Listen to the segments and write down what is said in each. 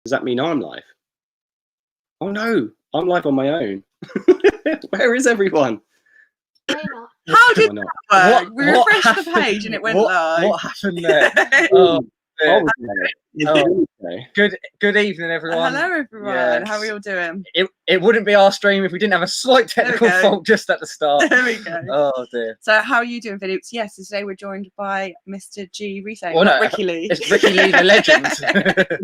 Does that mean I'm live? Oh no, I'm live on my own. Where is everyone? How did that work? We refreshed the page and it went live. What happened there? Good evening, everyone. Hello, everyone. Yes. How are we all doing? It wouldn't be our stream if we didn't have a slight technical fault just at the start. There we go. Oh dear. So how are you doing, Vini? Yes, today we're joined by Mr. G Reselling. Well, no, Ricky Lee. It's Ricky Lee, the legend. The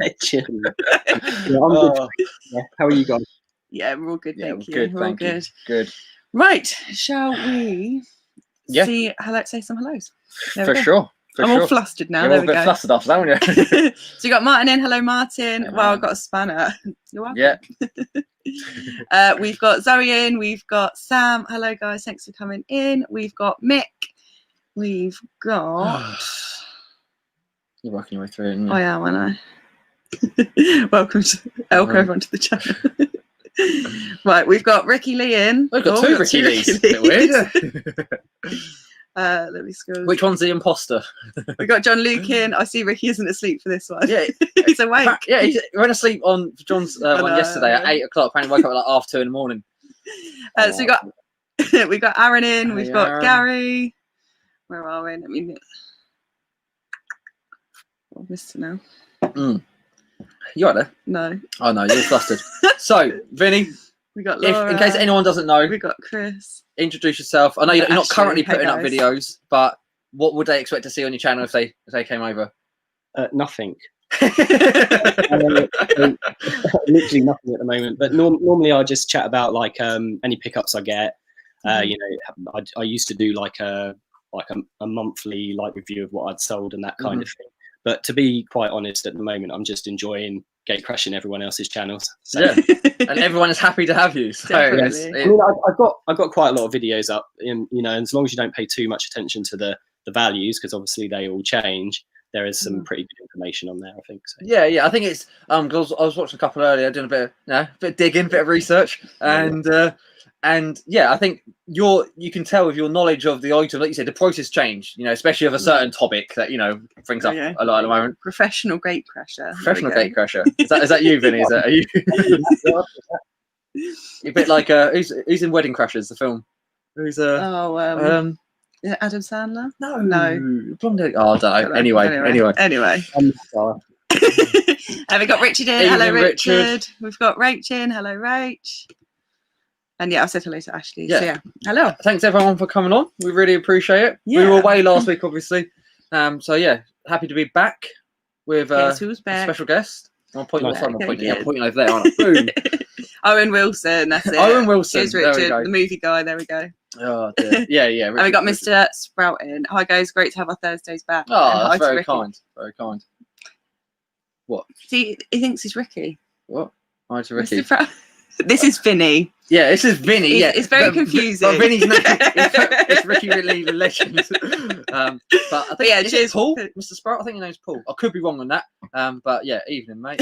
legend. Yeah, I'm good. Yeah, how are you guys? Yeah, we're all good, thank you. Good, We're all thank you. good. Good. Right, shall we say some hellos? There we For go. sure. I'm all flustered now. You're there all we a bit go. flustered after that, aren't you? So you got Martin in. Hello, Martin. Yeah, Wow, man. I've got a spanner. You're welcome. Yeah. We've got Zoe in. We've got Sam. Hello, guys. Thanks for coming in. We've got Mick. We've got. You're working your way through it, aren't you? I am, aren't I? Welcome everyone to the channel. Right, we've got Ricky Lee in. We've got two Ricky Lees. Bit weird. Let me scroll. Which one's the imposter? We got John Luke in. I see Ricky isn't asleep for this one. Yeah, he's awake. Yeah, he went asleep on John's one yesterday at 8 o'clock. Apparently, woke up at like 2:30 in the morning. So we got Aaron in. Hey, we've got Aaron. Gary. Where are we? I mean, I've missed it now. You right there? No. Oh no, you're flustered. So, Vinny, We got Laura. in case anyone doesn't know, We got Chris. introduce yourself. I know you're not Ashley, currently hey putting up guys. videos, but what would they expect to see on your channel if they came over? Nothing. Literally nothing at the moment. But normally I just chat about like any pickups I get. You know, I used to do like a monthly like review of what I'd sold and that kind of thing. But to be quite honest, at the moment, I'm just enjoying gate crashing everyone else's channels. So. Yeah, and everyone is happy to have you. So Definitely. I mean, I've got quite a lot of videos up, you know, and as long as you don't pay too much attention to the values, because obviously they all change, there is some pretty good information on there, I think. So. Yeah, I think it's because I was watching a couple earlier, doing a bit of digging, bit of research, and yeah, I think you can tell with your knowledge of the item, like you said, the prices change, you know, especially of a certain topic that, you know, brings up a lot at the moment. Professional gate crasher. Professional gate crasher. Is that you, Vinny? Is that are you? A bit like who's in Wedding Crashers, the film? Who's is it Adam Sandler? No. Blonde. Oh, I don't know. Anyway. I'm sorry. And we got Richard in. Evening, Hello, Richard. Richard. We've got Rach in. Hello, Rach. And yeah, I've said hello to Ashley. Yeah. So yeah, hello. Thanks everyone for coming on. We really appreciate it. Yeah. We were away last week, obviously. So yeah, happy to be back with Guess who's a back? special guest. I'm pointing Back I'm pointing again. over there, aren't I? Boom. Owen Wilson. That's it. Owen Wilson. Here's There we Richard, go. the movie guy. There we go. Oh dear. Yeah. And we got Mr. Sprout in. Hi guys, great to have our Thursdays back. Oh, And hi that's to very Ricky. kind. Very kind. What? See, he thinks he's Ricky. What? Hi to Ricky. Mr. Sprout. This is Vinny. Yeah, this is Vinny. Yeah, It's very confusing. But Vinny's name it's Ricky Lee, the legend. But I think cheers. Paul, Mr. Sprout. I think your name's Paul. I could be wrong on that. But yeah, evening, mate.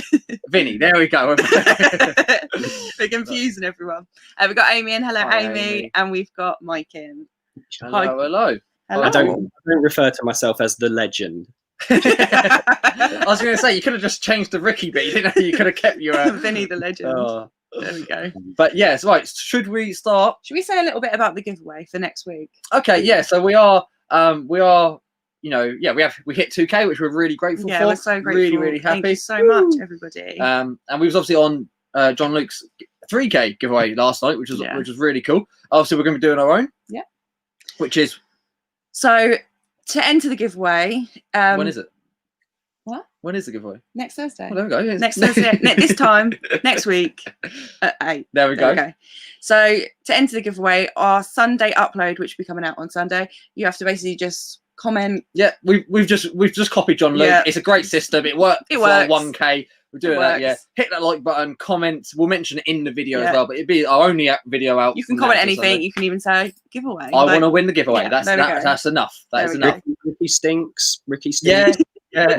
Vinny, there we go. We're confusing everyone. We've got Amy in. Hello, Hi, Amy. And we've got Mike in. Hello. Hello. I don't refer to myself as the legend. I was going to say you could have just changed the Ricky bit. You know, you could have kept your Vinny the legend. There we go. But yes, right. Should we start? Should we say a little bit about the giveaway for next week? Okay. Yeah. So we are. You know. Yeah. We hit 2K, which we're really grateful for. Yeah, we're so grateful. Really happy. Thank you so much, everybody. And we was obviously on John Luke's 3K giveaway last night, which was really cool. Obviously, we're going to be doing our own. Yeah. Which is. So to enter the giveaway. When is it? What? When is the giveaway? Next Thursday. Oh, there we go. Next Thursday. This time next week at 8. There we go. So to enter the giveaway, our Sunday upload, which will be coming out on Sunday, you have to basically just comment. Yeah, we've just copied John Luke. Yeah. It's a great system. It works. It works. 1K. We're doing that. Yeah. Hit that like button. Comment. We'll mention it in the video as well. But it'd be our only video out. You can comment anything. You can even say giveaway. I want to win the giveaway. Yeah, that's enough. That is enough. Ricky stinks. Yeah.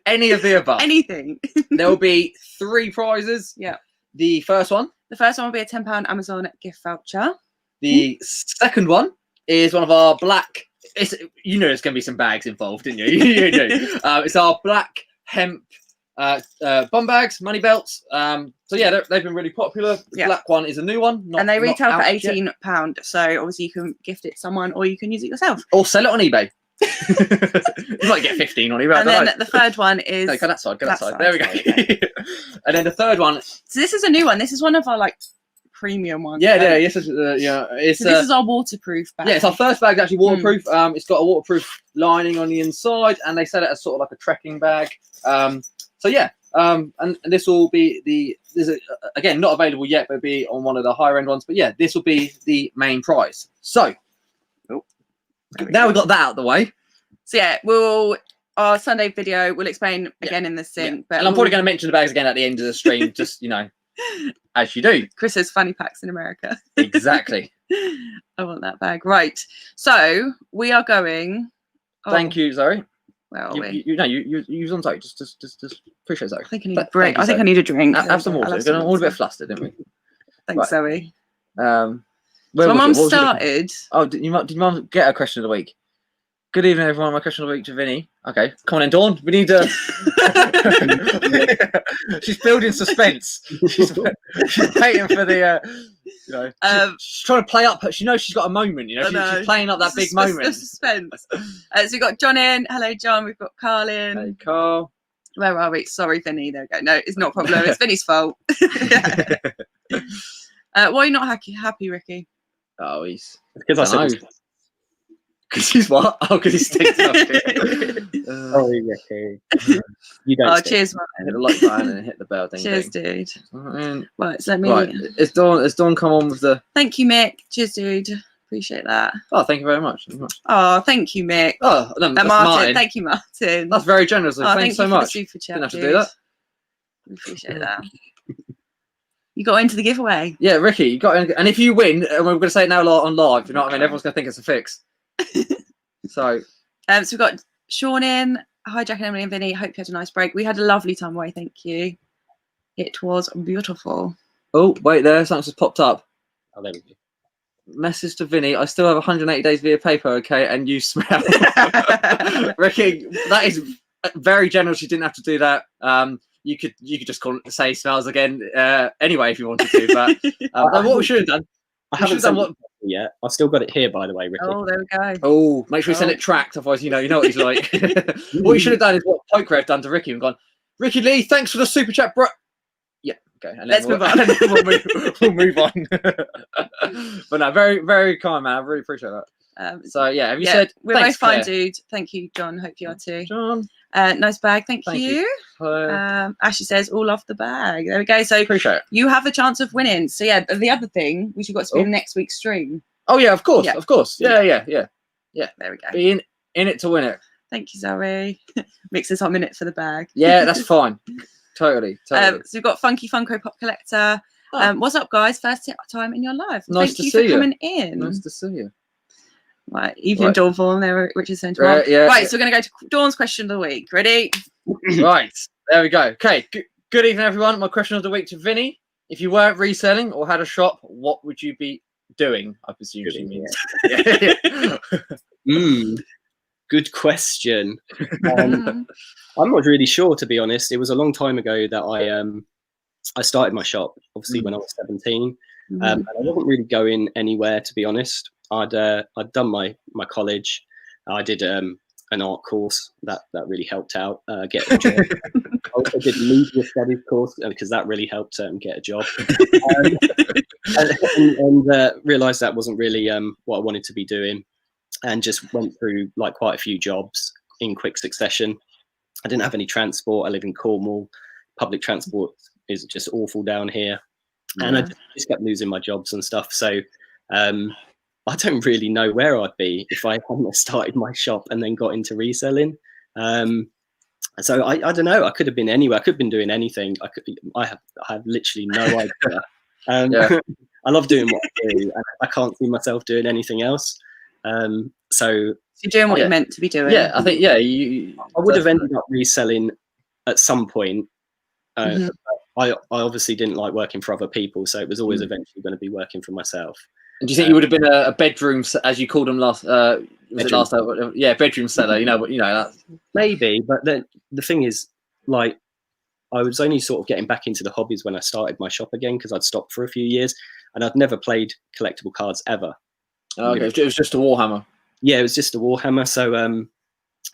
Any of the above. Anything. There will be 3 prizes. Yeah. The first one will be a £10 Amazon gift voucher. The second one is one of our black. You know, there's going to be some bags involved, didn't you? You do. It's our black hemp bum bags, money belts. So yeah, they've been really popular. The black one is a new one, and they retail for £18. £18. So obviously you can gift it to someone, or you can use it yourself, or sell it on eBay. You might get 15 on eBay. And then the third one is no, go that side. There we go. And then the third one. So this is a new one. This is one of our like premium ones. Yes, it's so this is our waterproof bag. Yeah, it's our first bag actually waterproof. It's got a waterproof lining on the inside, and they sell it as sort of like a trekking bag. So yeah, and this will be again not available yet, but it'll be on one of the higher end ones. But yeah, this will be the main prize. So now we've got that out of the way. So yeah, our Sunday video will explain again in the sync. But and I'm probably going to mention the bags again at the end of the stream, just as you do. Chris's funny packs in America. Exactly. I want that bag. Right. So we are going. Thank you, Zoe. Where are we? You was on Zoe. Just appreciate Zoe. I think I need a break. I think I need a drink. Have some water. We're all a bit flustered, didn't we? Thanks, Zoe. So my mum started. Oh, did your mum get a question of the week? Good evening, everyone. My question of the week to Vinny. Okay, come on in, Dawn. We need to. She's building suspense. She's waiting for the. She's trying to play up. She knows she's got a moment. She's playing up that big moment. Suspense. So we've got John in. Hello, John. We've got Carl in. Hey, Carl. Where are we? Sorry, Vinny. There we go. No, it's not a problem. It's Vinny's fault. Why are you not happy, Ricky? Oh, he's because I said. Because he's what? Oh, because he stinks. Sorry, Ricky. You don't. Oh, cheers, man. Hit the like button and hit the bell. Cheers, dude. Right, so let me. Right, it's Dawn come on with the. Thank you, Mick. Cheers, dude. Appreciate that. Oh, thank you very much. Oh, thank you, Mick. Oh, no, that's Martin. Thank you, Martin. That's very generous. Thanks so much. For the super chat, didn't have to dude. do that. Appreciate that. You got into the giveaway. Yeah, Ricky, you got in, and if you win, and we're going to say it now on live. You know what I mean? Everyone's going to think it's a fix. So we've got Sean in. Hi, Jack and Emily and Vinny. Hope you had a nice break. We had a lovely time away. Thank you. It was beautiful. Oh, wait there. Something just popped up. Oh, there we go. Message to Vinny. I still have 180 days via paper, okay? And you smell. Ricky, that is very generous. You didn't have to do that. You could just say smells again anyway if you wanted to. But what we should have done. I haven't done what yet. I've still got it here, by the way, Ricky. Oh, there we go. Oh, make sure you send it tracked, otherwise you know what he's like. What you should have done is what Poker have done to Ricky and gone, Ricky Lee, thanks for the super chat, bro. Yeah, okay. And let's move on. And then we'll move on. But no, very, very kind, man. I really appreciate that. So yeah, have you said we're both fine, dude. Thank you, John. Hope you are too. John. Nice bag, thank you. Ashley says all off the bag. There we go. So appreciate it. You have a chance of winning. So yeah, the other thing we should got to do next week's stream. Oh yeah, of course. Yeah. There we go. Be in it to win it. Thank you, Zoe. Mix this 1 minute for the bag. Yeah, that's fine. Totally. So we've got Funky Funko Pop Collector. What's up, guys? First time in your life. Nice Thank you for coming in. Nice to see you. Right, evening, Dawn Fallen there, Richard Centre. Right, so we're going to go to Dawn's question of the week. Ready? Right, there we go. Okay, good evening, everyone. My question of the week to Vinny. If you weren't reselling or had a shop, what would you be doing? I presume she means. Good question. I'm not really sure, to be honest. It was a long time ago that I started my shop, obviously when I was 17. And I wasn't really going anywhere, to be honest. I'd done my college. I did an art course that really helped out get a job. I also did a media studies course because that really helped get a job. And realised that wasn't really what I wanted to be doing, and just went through like quite a few jobs in quick succession. I didn't have any transport. I live in Cornwall. Public transport is just awful down here, and I just kept losing my jobs and stuff. So I don't really know where I'd be if I hadn't started my shop and then got into reselling. So I don't know. I could have been anywhere. I could have been doing anything. I have literally no idea. I love doing what I do, and I can't see myself doing anything else. So you're doing what you're meant to be doing. Yeah, I think I would have ended up reselling at some point. I obviously didn't like working for other people, so it was always eventually going to be working for myself. And do you think you would have been a bedroom, as you called them last? Bedroom seller. You know that. Maybe, but then the thing is, like, I was only sort of getting back into the hobbies when I started my shop again, because I'd stopped for a few years and I'd never played collectible cards ever. Okay, it was just a Warhammer. Yeah, it was just a Warhammer. So, and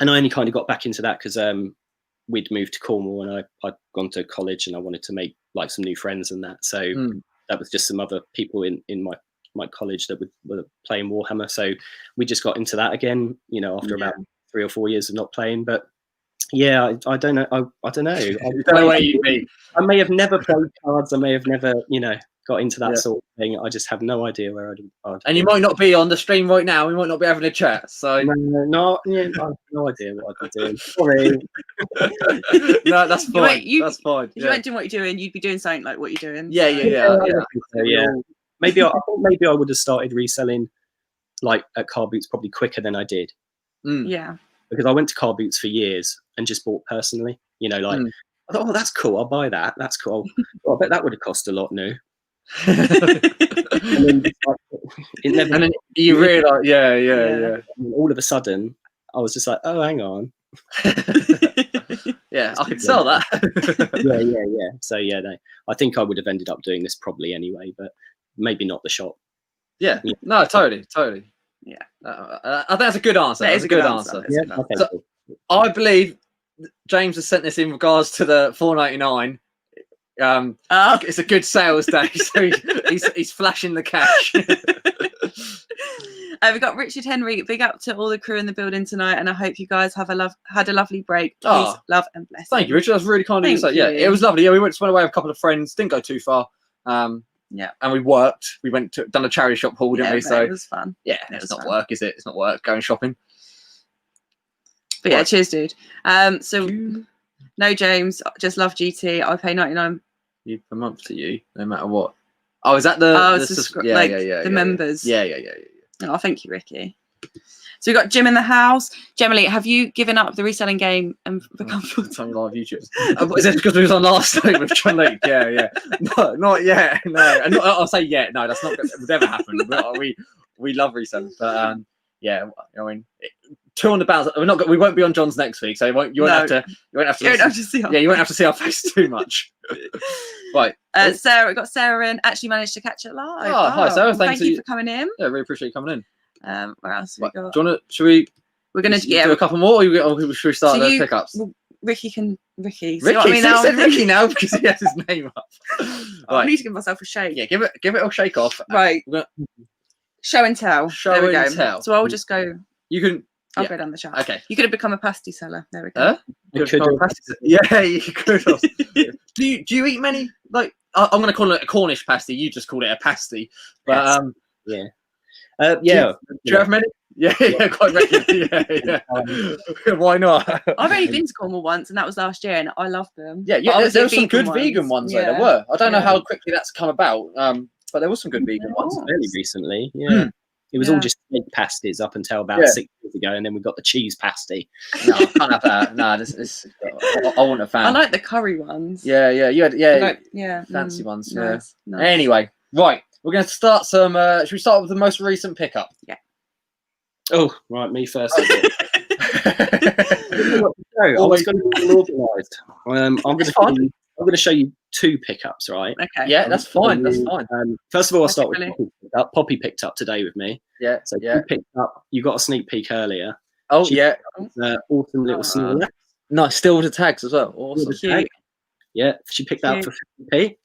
I only kind of got back into that because we'd moved to Cornwall and I'd gone to college and I wanted to make like some new friends and that. So that was just some other people in my college that were playing Warhammer. So we just got into that again, you know, after about 3 or 4 years of not playing. But yeah, I don't know. I don't know. I may have never played cards. I may have never, you know, got into that sort of thing. I just have no idea where I'd and you might not be on the stream right now. We might not be having a chat. So I have no idea what I'd be doing. Sorry. No, that's fine. That's fine. If you weren't doing what you're doing, you'd be doing something like what you're doing. Yeah. Maybe I would have started reselling like at car boots probably quicker than I did. Yeah. Because I went to car boots for years and just bought personally. You know, like I thought, oh, that's cool. I'll buy that. That's cool. Oh, I bet that would have cost a lot new. And then, and then you realise, yeah. And all of a sudden, I was just like, oh, hang on. Yeah, I could sell that. yeah. So yeah, I think I would have ended up doing this probably anyway, but maybe not the shop. Yeah. No, totally. Yeah. I think that's a good answer. That is a good answer. Yeah, okay, so, cool. I believe James has sent this in regards to the $4.99. It's a good sales day, so he's flashing the cash. We've got Richard Henry. Big up to all the crew in the building tonight, and I hope you guys have had a lovely break. Peace, love, and blessings. Thank you, Richard. That's really kind of you to say. Yeah, it was lovely. Yeah, we went away with a couple of friends. Didn't go too far. Yeah, and we worked. We done a charity shop haul, didn't we? So it was fun. Yeah, it's not work, is it? It's not work going shopping. But yeah, cheers, dude. So no, James, just love GT. I pay 99 per month to you, no matter what. Oh, is that the members? Yeah. Oh, thank you, Ricky. So we've got Jim in the house. Generally, have you given up the reselling game and become full-time live YouTube? Is it because we was on last night with John Lake? Yeah. No, not yet. No, and I'll say yet. No, that's not. It would never happen. We love reselling, but yeah. I mean, £200. We won't be on John's next week, so you won't have to see. Yeah, you won't have to see our face too much. Right. Sarah, we got Sarah in. Actually managed to catch it live. Oh, hi Sarah. Thank you for coming in. Yeah, really appreciate you coming in. Where else have we got? Do you want to? Should we? We're gonna do a couple more, or should we start the pickups? Well, Ricky. Ricky, what I mean now? said Ricky now because he has his name up. I need to give myself a shake. Yeah, give it a shake off. Right. Show and tell. Show and tell. So I'll just go. You can. I'll go down the chart. Okay. You could have become a pasty seller. There we go. Yeah, you could have. Do you eat many? Like I'm going to call it a Cornish pasty. You just called it a pasty. But yeah. Do you have many? Yeah, quite regularly. Yeah. Why not? I've only been to Cornwall once, and that was last year, and I loved them. Yeah. There were some good vegan ones. There were. I don't know how quickly that's come about. But there was some good vegan ones fairly recently. Yeah. It was all just steak pasties up until about 6 years ago, and then we got the cheese pasty. No, I can't have that. No, this I want a fan. I like the curry ones. Yeah. You had fancy ones. Nice. Anyway, right, we're going to start some. Should we start with the most recent pickup? Yeah. Oh, right, me first. Always going to be organised. I'm going to show you 2 pickups, right? Okay. Yeah, that's fine. That's fine. First of all, I'll start with Poppy picked up today with me. Yeah. So you picked up. You got a sneak peek earlier. Oh, Awesome little sneaker. Nice, still with the tags as well. Awesome. Yeah, she picked that up for 50p.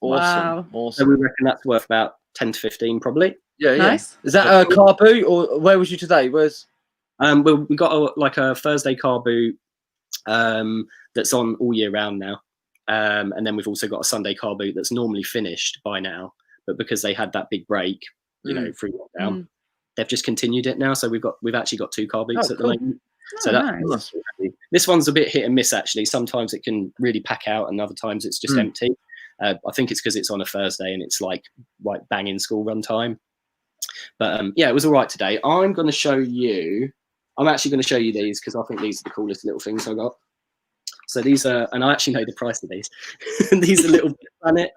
Awesome. Awesome. So we reckon that's worth about 10 to 15 probably. Yeah. Nice. Is that a car boot, or where was you today? Where's? We got a Thursday car boot that's on all year round now. And then we've also got a Sunday car boot that's normally finished by now, but because they had that big break, through lockdown, they've just continued it now. So we've actually got 2 car boots at the moment. So that's this one's a bit hit and miss actually. Sometimes it can really pack out, and other times it's just empty. I think it's because it's on a Thursday and it's like banging school run time. But it was all right today. I'm actually going to show you these because I think these are the coolest little things I got. So these are, and I actually know the price of these. These are Little Planet.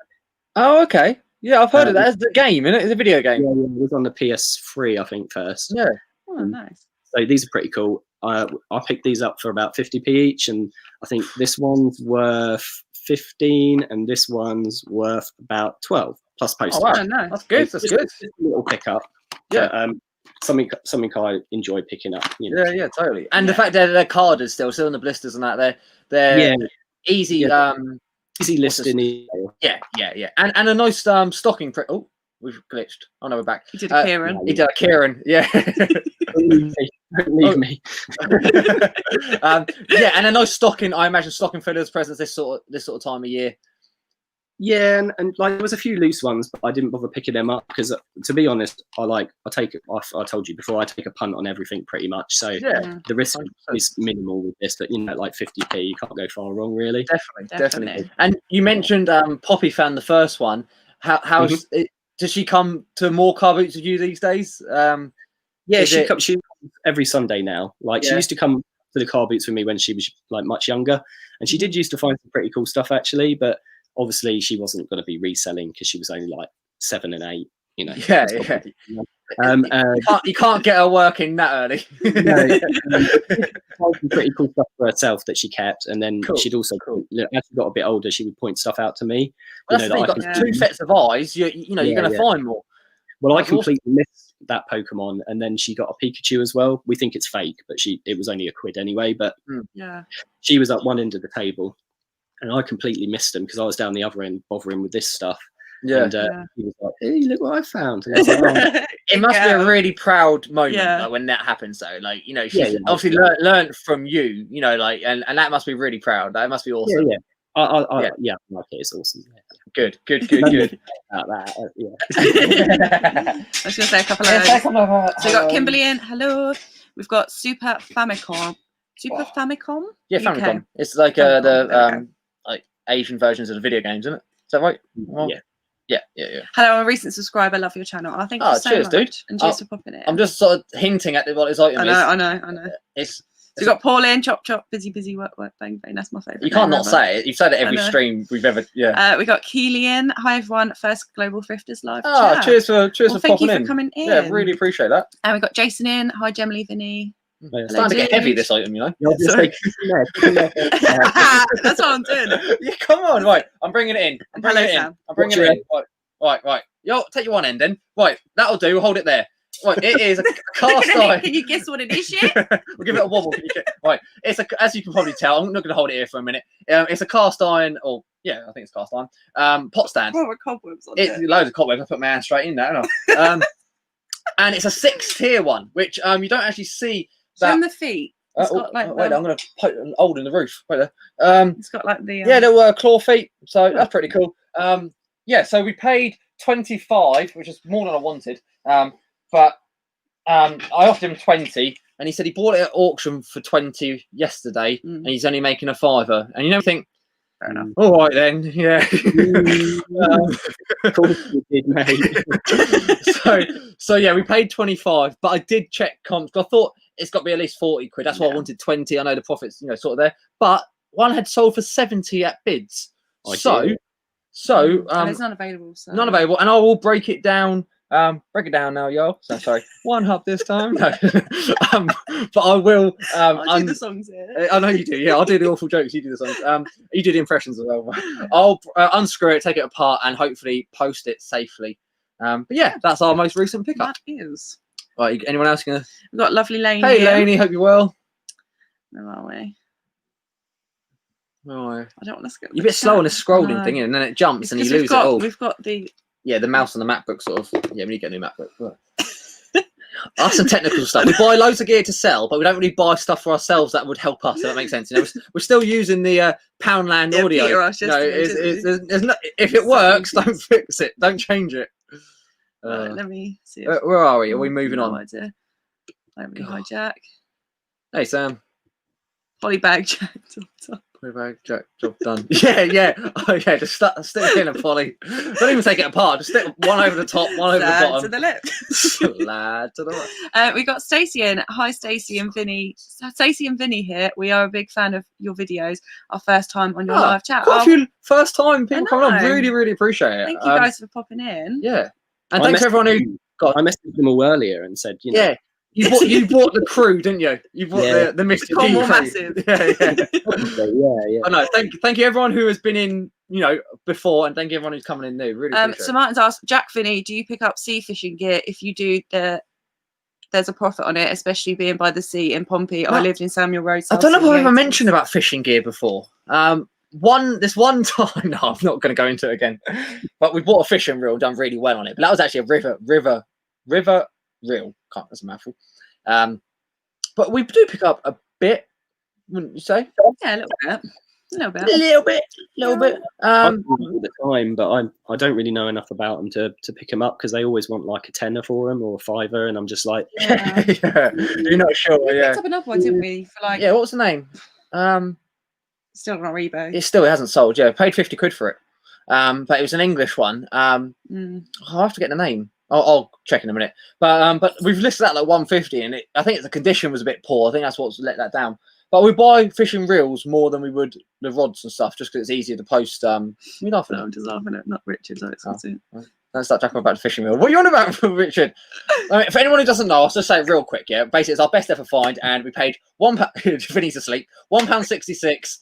Oh, okay. Yeah, I've heard of that. It's a game, isn't it? It's a video game. Yeah, it was on the PS3, I think, first. Yeah. Oh, nice. So these are pretty cool. I picked these up for about 50p each, and I think this one's worth 15, and this one's worth about 12 plus postage. Oh, wow. Oh, no. That's good. That's good. Just a little pickup. Yeah. Something I enjoy picking up. You know. Yeah, totally. And the fact that they're carded still in the blisters and that, they're easy. Yeah. Easy listing. Yeah. And a nice stocking print. Oh, we've glitched. Oh no, we're back. He did a Kieran. He did a Kieran. Yeah. Don't leave me. Yeah, and a nice stocking. I imagine stocking fillers presents this sort of time of year. Yeah, and like there was a few loose ones, but I didn't bother picking them up because, to be honest, I told you before, I take a punt on everything pretty much. So the risk 100%. Is minimal with this, but like 50p, you can't go far wrong, really. Definitely. And you mentioned Poppy found the first one. How's it? Does she come to more car boots with you these days? She comes every Sunday now. Like she used to come to the car boots with me when she was like much younger, and she did used to find some pretty cool stuff actually, but obviously she wasn't going to be reselling because she was only like 7 and 8, you know. You can't get her working that early. Some pretty cool stuff for herself that she kept, and then she'd also as she got a bit older, she would point stuff out to me. Well, you've got 2 sets of eyes. You're going to find more. Well, I completely missed that Pokemon, and then she got a Pikachu as well. We think it's fake, but it was only £1 anyway. But she was at one end of the table, and I completely missed him because I was down the other end bothering with this stuff. And he was like, "Hey, look what I found!" And I was like, "Oh." It must be a really proud moment like, when that happens. Though, like she's obviously learned from you. And that must be really proud. That must be awesome. I like it. It's awesome. Good. About that, I was going to say a couple of. So we got Kimberly in. Hello. We've got Super Famicom. Yeah, Famicom. It's like the like Asian versions of the video games, isn't it? Is that right? Yeah. Hello, I'm a recent subscriber. I love your channel. I think cheers, dude. And cheers for popping it. I'm just sort of hinting at what his item is. I know. So we got Pauline, chop, busy, work, bang, bang. That's my favourite. You can't not say it. You've said it every stream we've ever. Yeah. We got Keelian. Hi everyone. First Global Thrifters live. Cheers for popping in. Thank you for coming in. Yeah, really appreciate that. And we got Jason in. Hi Gemily, Vinny. It's starting to get heavy, this item, That's what I'm doing. Yeah, come on, right. I'm bringing it in. I'm bringing it in. Right. Yo, take your one end then. Right, that'll do. Hold it there. Right, it is a cast iron. Can you guess what it is yet? We'll give it a wobble. Right, as you can probably tell, I'm not going to hold it here for a minute. It's a cast iron, I think it's cast iron. Pot stand. Oh, cobwebs on it. Loads of cobwebs. I put my hand straight in there. And it's a 6-tier one, which you don't actually see. From the feet. It's got like wait, I'm going to put an old in the roof. Wait there. It's got like the little claw feet. So that's pretty cool. So we paid 25, which is more than I wanted. But I offered him 20, and he said he bought it at auction for 20 yesterday, and he's only making a £5. And you think, fair enough. All right then, yeah. Of course you did, mate. So yeah, we paid 25, but I did check comps. I thought it's got to be at least 40 quid. That's why I wanted 20. I know the profits, sort of there. But one had sold for 70 at bids. So it's not available. So. Not available, and I will break it down. Break it down now, yo. So sorry, one hub this time. No. But I will. I do the songs here. I know you do. Yeah, I'll do the awful jokes. You do the songs. You do the impressions as well. I'll unscrew it, take it apart, and hopefully post it safely. But yeah, that's our most recent pickup. That is. Right, anyone else gonna? We've got lovely Lainey. Hey, Lainey, hope you're well. Where are we? Oh, I don't want to skip. You're a bit slow on the scrolling thing, and then it jumps and you lose it all. We've got the mouse on the MacBook sort of. Yeah, we need to get a new MacBook. That's some technical stuff. We buy loads of gear to sell, but we don't really buy stuff for ourselves that would help us. If that makes sense. We're still using the Poundland audio. If it works, don't fix it. Don't change it. Let me see. Where are we? Are we moving on? Hijack. Hey, Sam. Polybag Jack. Polybag Jack, job done. Yeah. Oh, yeah, just stick it in a poly. Don't even take it apart. Just stick one over the top, one over the bottom. To the left. Slide to the right. We got Stacey in. Hi, Stacey and Vinny. Stacey and Vinny here. We are a big fan of your videos. Our first time on your live chat. Quite a few first time people coming on. Really, really appreciate it. Thank you guys for popping in. Yeah. And thanks to everyone who I messaged them all earlier and said, You bought the crew, didn't you? You bought the Mr. G More crew. massive. Yeah. I know. Thank you everyone who has been in, before, and thank you everyone who's coming in new. Really appreciate So it. Martin's asked, Jack Vini, do you pick up sea fishing gear? If you do, there's a profit on it, especially being by the sea in Pompey. I lived in Samuel Road. I don't know if I've ever mentioned about fishing gear before. This one time, no, I'm not going to go into it again. But we bought a fishing reel, done really well on it. But that was actually a river reel. That's a mouthful. But we do pick up a bit, wouldn't you say? Yeah, a little bit. A little bit. I do all the time, but I don't really know enough about them to pick them up because they always want like a tenner for them or a fiver, and I'm just like, yeah. You're not sure. We Yeah. picked up another one, didn't we? For like, Yeah. What was the name? Still on our eBay. It hasn't sold. Yeah, paid 50 quid for it. But it was an English one. I'll have to get the name. I'll check in a minute. But we've listed that like 150, and I think the condition was a bit poor. I think that's what's let that down. But we buy fishing reels more than we would the rods and stuff, just because it's easier to post. You laughing at? I'm just laughing at not Richard. Don't start talking about the fishing reel. What are you on about, Richard? I mean, for anyone who doesn't know, I'll just say it real quick. Yeah, basically, it's our best ever find, and we paid £1. Vinny's asleep. £1.66,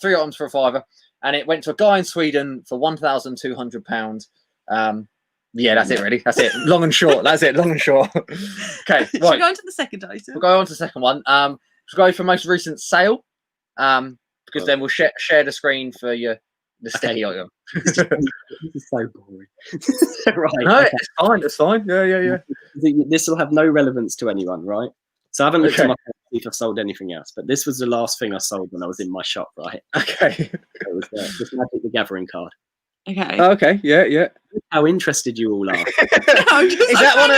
3 items for a fiver, and it went to a guy in Sweden for £1,200. Yeah, that's it. Really, that's it. Long and short. That's it. Long and short. Okay, Should right. we go on to the second item? We'll go on to the second one. We'll go for most recent sale, because then we'll share the screen for the sticky item. this is so boring. Right. No, it's fine. It's fine. Yeah. This will have no relevance to anyone, right? So I haven't looked at my phone to see if I've sold anything else, but this was the last thing I sold when I was in my shop, right? Okay. It was this Magic the Gathering card. Okay. Okay. Yeah. How interested you all are. Is that one of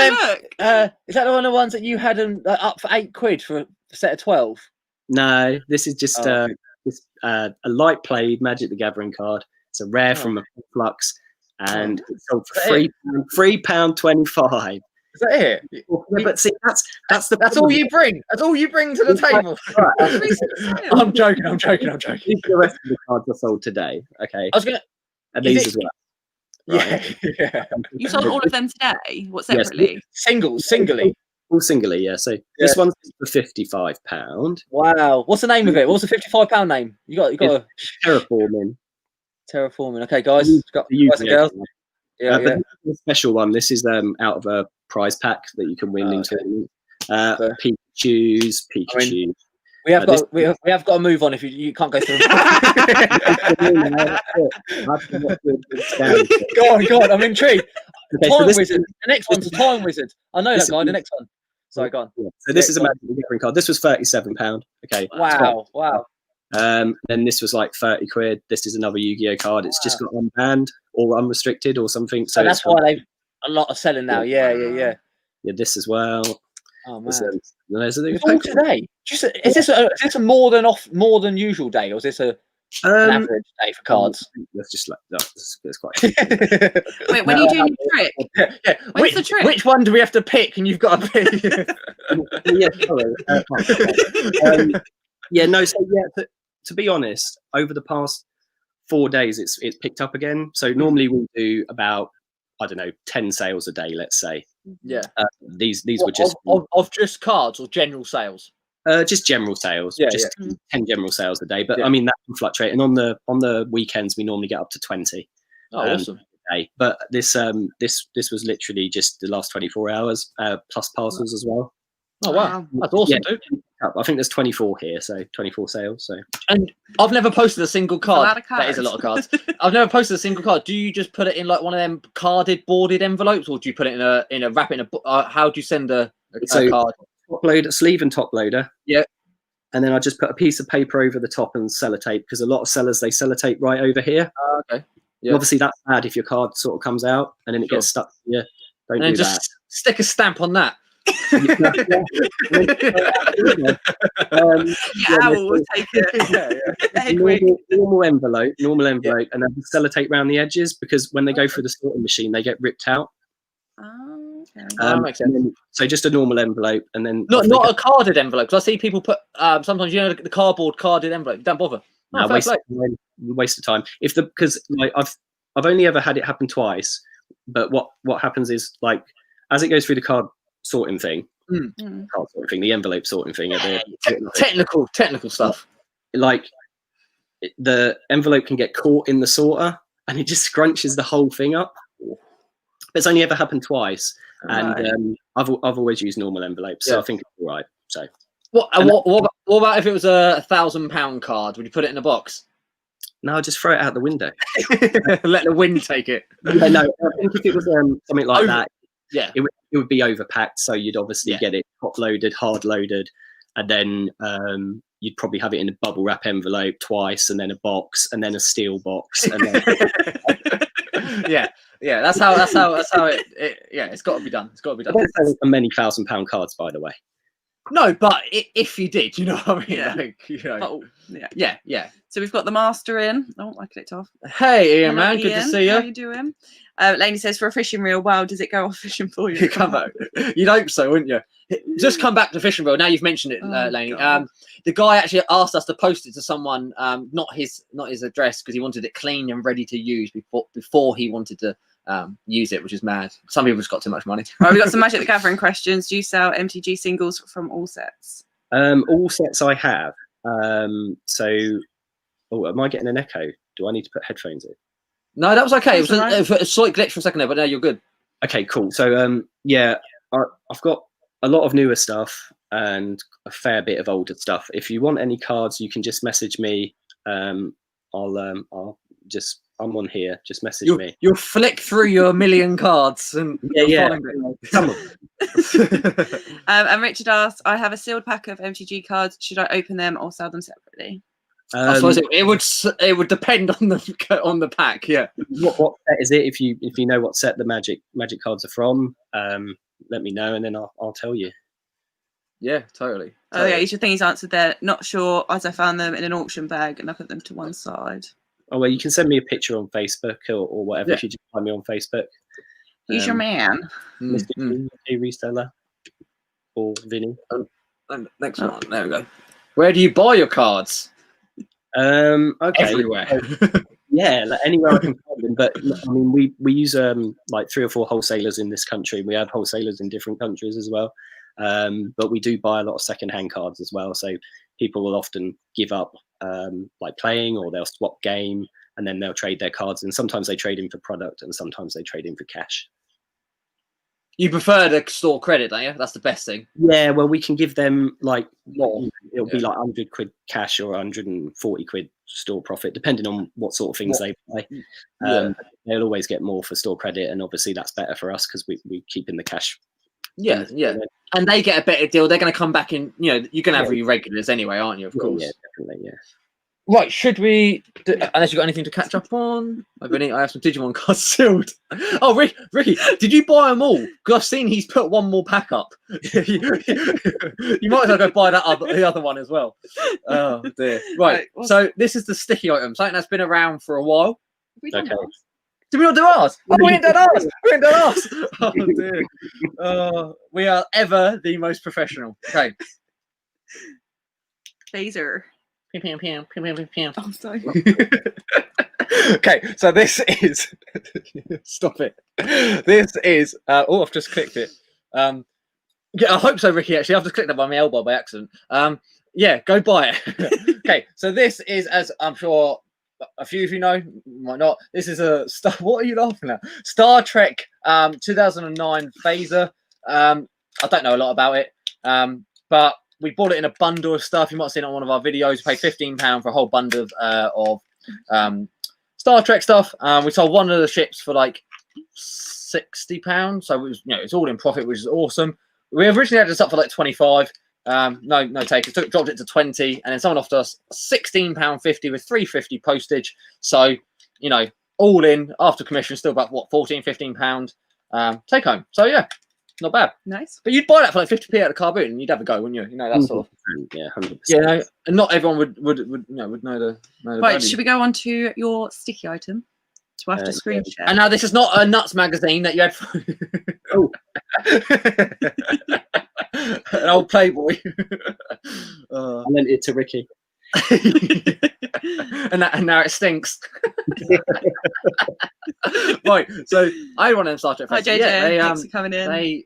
them? Is that one of the ones that you had up for £8 for a set of 12? No, this is just a light played Magic the Gathering card. It's a rare from a flux, and it's sold for £3.25. Is that it? Yeah, but see, that's all you bring. That's all you bring to the table. I'm joking. These are the rest of the cards I sold today. Okay. I was gonna. And these as well. Right. Yeah. You sold all of them today? What, separately? Yes, singly. All singly, yeah. So this one's for £55. Wow. What's the name of it? What's the £55 name? You got a Terraforming. Okay, guys. Got boys and girls. Yeah. But this is a special one. This is out of a prize pack that you can win into. Pikachu. We have got to move on if you can't go through. Go on. I'm intrigued. Okay, Time Wizard. The next one's a Time Wizard. I know that guy. The next one. Sorry, go on. Yeah. So this is a Magic the Gathering card. This was £37. Okay. Wow. Then this was like 30 quid. This is another Yu-Gi-Oh card. It's just got unbanned or unrestricted or something. So that's why they've a lot of selling now. Yeah. Yeah, this as well. Oh man. There's all today. Is this a more than usual day, or is this an average day for cards? That's just like that's quite. Wait, when are you doing your trick? Yeah. When's the trick? Which one do we have to pick? And you've got to pick. To be honest, over the past 4 days, it's picked up again. So normally we do about 10 sales a day, let's say. Yeah. These were just of just cards or general sales. Just general sales. 10 general sales a day. But Yeah. I mean that can fluctuate. And on the weekends we normally get up to 20. Awesome. A day. But this was literally just the last 24 hours plus parcels as well. Oh wow, that's awesome, dude. I think there's 24 here, so 24 sales. So, and I've never posted a single card. That is a lot of cards. I've never posted a single card. Do you just put it in like one of them boarded envelopes, or do you put it in a wrap how do you send a card? Top loader, sleeve and top loader. Yeah. And then I just put a piece of paper over the top and sellotape, because a lot of sellers they sellotape right over here. Okay. Yeah. Obviously that's bad if your card sort of comes out and then it gets stuck. Yeah. Don't do just that. Stick a stamp on that. We'll take it. Normal envelope, and then sellotape around the edges, because when they go through the sorting machine, they get ripped out. Makes sense. So just a normal envelope, and then not a carded envelope, because I see people put sometimes the cardboard carded envelope. Don't bother. No, waste of time. Because I've only ever had it happen twice, but what happens is, like, as it goes through the card sorting thing, card sorting thing, the envelope sorting thing. Technical stuff. Like the envelope can get caught in the sorter, and it just scrunches the whole thing up. It's only ever happened twice, and I've always used normal envelopes, so I think it's all right. So what about if it was £1,000 card? Would you put it in a box? No, just throw it out the window. Let the wind take it. No, I think if it was something like that, yeah, it would be overpacked. So you'd obviously get it top loaded, hard loaded, and then you'd probably have it in a bubble wrap envelope twice, and then a box, and then a steel box. And then... yeah. That's how it. Yeah, it's got to be done. It's got to be done. I don't sell many £1,000 cards, by the way. No, but if you did, you know what I mean? Yeah. Like, you know. Yeah. So we've got the master in. Oh, I clicked off. Hey, Ian, Hello, man. Good to Ian. see you. How you doing? Lainey says, for a fishing reel, wow, does it go off fishing for you? You come back. You'd hope so, wouldn't you? Just come back to fishing reel. Now you've mentioned it, Lainey. The guy actually asked us to post it to someone, not his address, because he wanted it clean and ready to use before he wanted to use it, which is mad. Some people just got too much money. Right, we've got some Magic the Gathering questions. Do you sell MTG singles from all sets? All sets I have. Am I getting an echo? Do I need to put headphones in? No, that was okay. It was Right. a slight glitch for a second there, but now you're good. Okay, cool. So I've got a lot of newer stuff and a fair bit of older stuff. If you want any cards, you can just message me. I'm on here. Just message me. You'll flick through your million cards and find some of them. And Richard asks, I have a sealed pack of MTG cards. Should I open them or sell them separately? I suppose it would depend on the pack. Yeah. What set is it? If you know what set the magic cards are from, let me know and then I'll tell you. Yeah, totally. Oh yeah, each of the things answered there. Not sure, as I found them in an auction bag and I put them to one side. Oh well, you can send me a picture on Facebook or whatever if you just find me on Facebook. Who's your man? Mr. A Reseller or Vini. And next one. There we go. Where do you buy your cards? Okay. Everywhere. Yeah, like anywhere I can find them. But I mean, we use like 3 or 4 wholesalers in this country. We have wholesalers in different countries as well. But we do buy a lot of second-hand cards as well. So people will often give up like playing, or they'll swap game, and then they'll trade their cards. And sometimes they trade in for product, and sometimes they trade in for cash. You prefer to store credit, don't you? That's the best thing. Yeah, well, we can give them like More. It'll be like £100 cash or £140 store profit, depending on what sort of things they buy. They'll always get more for store credit, and obviously that's better for us because we keep in the cash. Yeah. And they get a better deal. They're going to come back in. You know, you're going to have regulars anyway, aren't you? Of course. Yeah, definitely. Yeah. Right, should we? Unless you got anything to catch up on, I have some Digimon cards sealed. Oh, Ricky, did you buy them all? Because I've seen he's put one more pack up. You might as well go buy the other one as well. Oh dear. Right, so this is the sticky item, something that's been around for a while. Okay. Did we not do ours? Oh, we ain't done ours. Oh dear. We are ever the most professional. Okay. Phaser. Oh, sorry. Okay, so this is stop it. This is I've just clicked it. Yeah, I hope so, Ricky. Actually, I've just clicked that by my elbow by accident. Yeah, go buy it. Okay, so this is, as I'm sure a few of you know, might not. This is a Star. What are you laughing at? Star Trek 2009 phaser. I don't know a lot about it, but we bought it in a bundle of stuff. You might have seen it on one of our videos. We paid £15 for a whole bundle of Star Trek stuff. We sold one of the ships for like £60. So it was, it's all in profit, which is awesome. We originally had this up for like 25. No takers. Dropped it to 20, and then someone offered us £16.50 with £3.50 postage. So all in after commission, still about £14-15 take home. So yeah. Not bad. Nice. But you'd buy that for like 50p at the car boot and you'd have a go, wouldn't you? That sort of. Yeah, 100%. Yeah, and not everyone would know the right, value. Should we go on to your sticky item? Do I have to screen share? And now this is not a Nuts magazine that you had. Oh. An old Playboy. I lent it to Ricky. and now it stinks. Right, so I had one of them Star Trek Hi fans. JJ, thanks for coming in.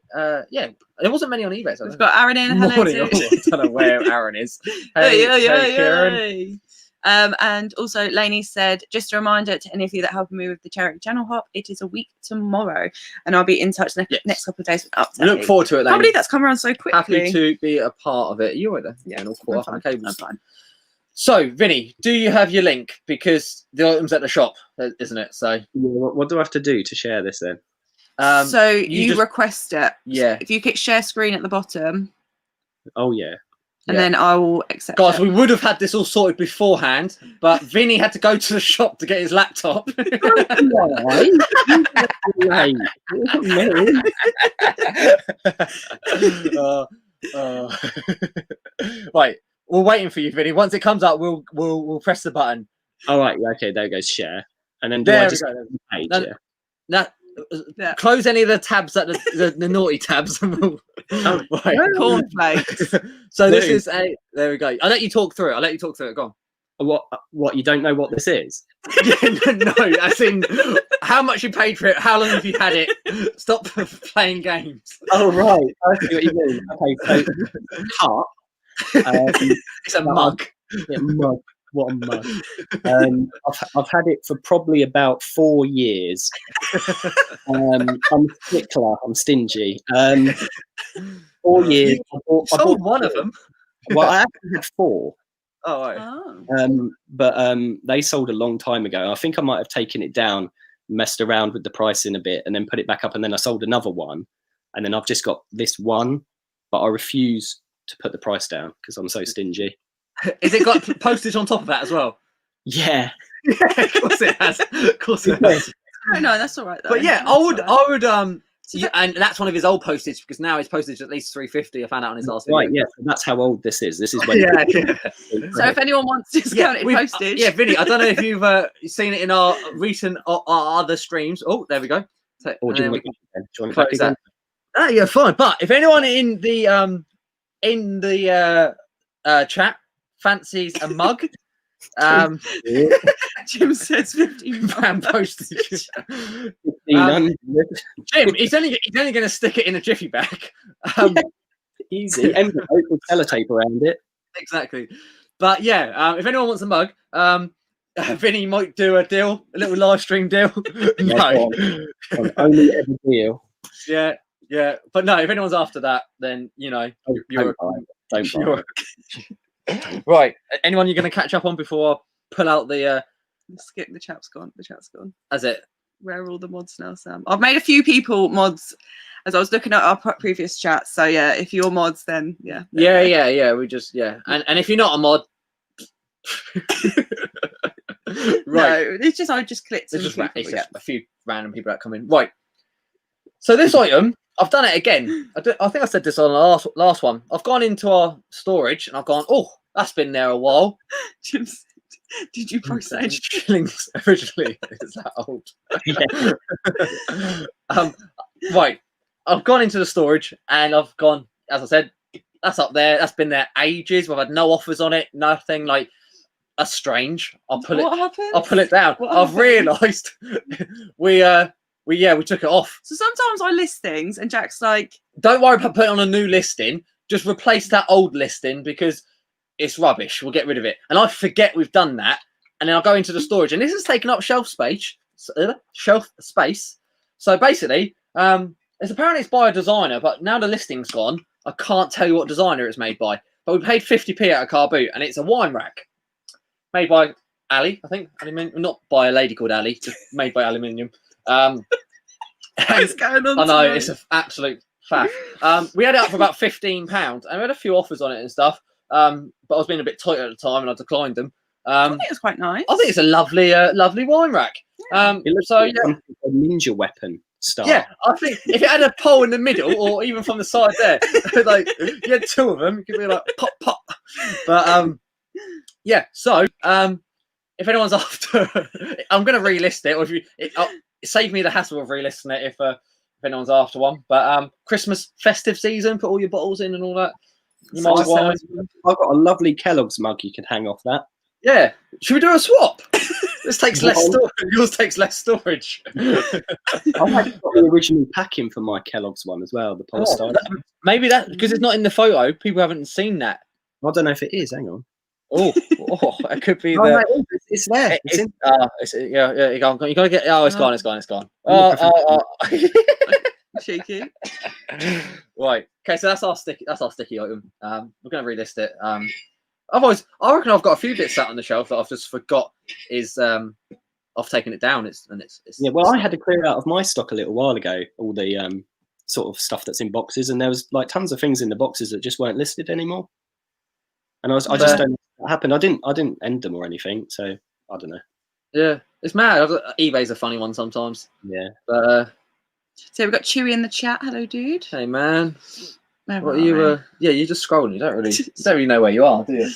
There wasn't many on eBay. So We've got Aaron in. Hello. morning. I don't know where Aaron is. Hey, Kieran. And also Lainey said, just a reminder to any of you that helping me with the charity channel hop, it is a week tomorrow, and I'll be in touch next couple of days with updates. Look forward to it. I can't believe that's come around so quickly. Happy to be a part of it. You were there. Yeah, all caught up on cables. I'm fine. So, Vinny, do you have your link? Because the item's at the shop, isn't it? So, what do I have to do to share this then? So you request it. Yeah. If you click share screen at the bottom. Oh yeah. And then I will accept Guys, it. we would have had this all sorted beforehand, but Vinny had to go to the shop to get his laptop. Right, we're waiting for you, Vinny. Once it comes up, we'll press the button. All right, okay, there goes share, and then do I just go to the page? Yeah. Close any of the tabs that the naughty tabs. Right. Cornflakes. So this is there we go. I'll let you talk through it. Go on. What? You don't know what this is? No, as in how much you paid for it, how long have you had it? Stop playing games. Oh right, I see what you mean. Okay, so cup. It's a mug. Yeah, mug. What a mug. I've had it for probably about 4 years. I'm a stickler. I'm stingy. 4 years. I bought one of them. Well, I actually had 4. Oh, right. But they sold a long time ago. I think I might have taken it down, messed around with the pricing a bit, and then put it back up. And then I sold another one, and then I've just got this one, but I refuse to put the price down because I'm so stingy. Is it got postage on top of that as well? Yeah. Of course it has. Of course it has. No, that's all right though. But yeah, I would and that's one of his old postage because now his postage at least $3.50. I found out on his last video. Right, yeah, so that's how old this is. This is when So if anyone wants discounted postage. Yeah, Vinny, I don't know if you've seen it in our recent our other streams. Oh, there we go. So, or do you want to close that? Yeah, fine. But if anyone in the chat fancies a mug, Jim says £15 postage. Jim, he's only going to stick it in a jiffy bag. Easy. Envelope with sellotape around it. Exactly. But yeah, if anyone wants a mug, Vinny might do a deal, a little live stream deal. No, only ever deal. Yeah. But no, if anyone's after that, then you're don't. Right. Anyone you're going to catch up on before I pull out the skip? The chat's gone. As it. Where are all the mods now, Sam? I've made a few people mods as I was looking at our previous chats. So yeah, if you're mods, then yeah. We just and if you're not a mod, right? No, it's just I just clicked. It's just a few random people that come in. Right. So this item, I've done it again. I think I said this on the last one. I've gone into our storage and I've gone, oh, that's been there a while. Jim said, did you post that? Shillings originally. Is that old? Right. I've gone into the storage and I've gone, as I said, that's up there. That's been there ages. We've had no offers on it. Nothing. Like, that's strange. I'll pull it down. I've realised we took it off. So sometimes I list things and Jack's like, don't worry about putting on a new listing. Just replace that old listing because it's rubbish. We'll get rid of it. And I forget we've done that. And then I'll go into the storage. And this has taken up shelf space. So basically, it's by a designer, but now the listing's gone. I can't tell you what designer it's made by. But we paid 50p at a car boot. And it's a wine rack. Made by Ali, I think. Not by a lady called Ali. Just made by aluminium. What's going on? I know, it's an absolute faff. We had it up for about £15 and we had a few offers on it and stuff. But I was being a bit tight at the time and I declined them. I think it's quite nice. I think it's a lovely wine rack. It looks like a ninja weapon style. Yeah, I think if it had a pole in the middle or even from the side there, like you had 2 of them, you could be like pop pop. But yeah, so if anyone's after, I'm going to relist it, or if save me the hassle of relisting it if anyone's after one. But Christmas festive season, put all your bottles in and all that. You mulled wine. I've got a lovely Kellogg's mug you can hang off that. Yeah. Should we do a swap? This takes less storage. Yours takes less storage. I've actually got the original packing for my Kellogg's one as well, the polystyrene. Maybe that because it's not in the photo, people haven't seen that. I don't know if it is. Hang on. Oh, it could be No, the. no, it's there. Yeah. You gotta get. Oh, it's gone. It's gone. Cheeky. Right. Okay, so that's our sticky item. We're gonna relist it. I reckon I've got a few bits sat on the shelf that I've just forgot is I've taken it down. It's yeah. Well, I had to clear out of my stock a little while ago. All the sort of stuff that's in boxes, and there was like tons of things in the boxes that just weren't listed anymore. And I just don't know what happened. I didn't end them or anything, so I don't know. Yeah, it's mad. eBay's a funny one sometimes. Yeah. But so we've got Chewy in the chat. Hello, dude. hey, man. Where What are are you? we? Yeah, you're just scrolling. You don't really know where you are, do you?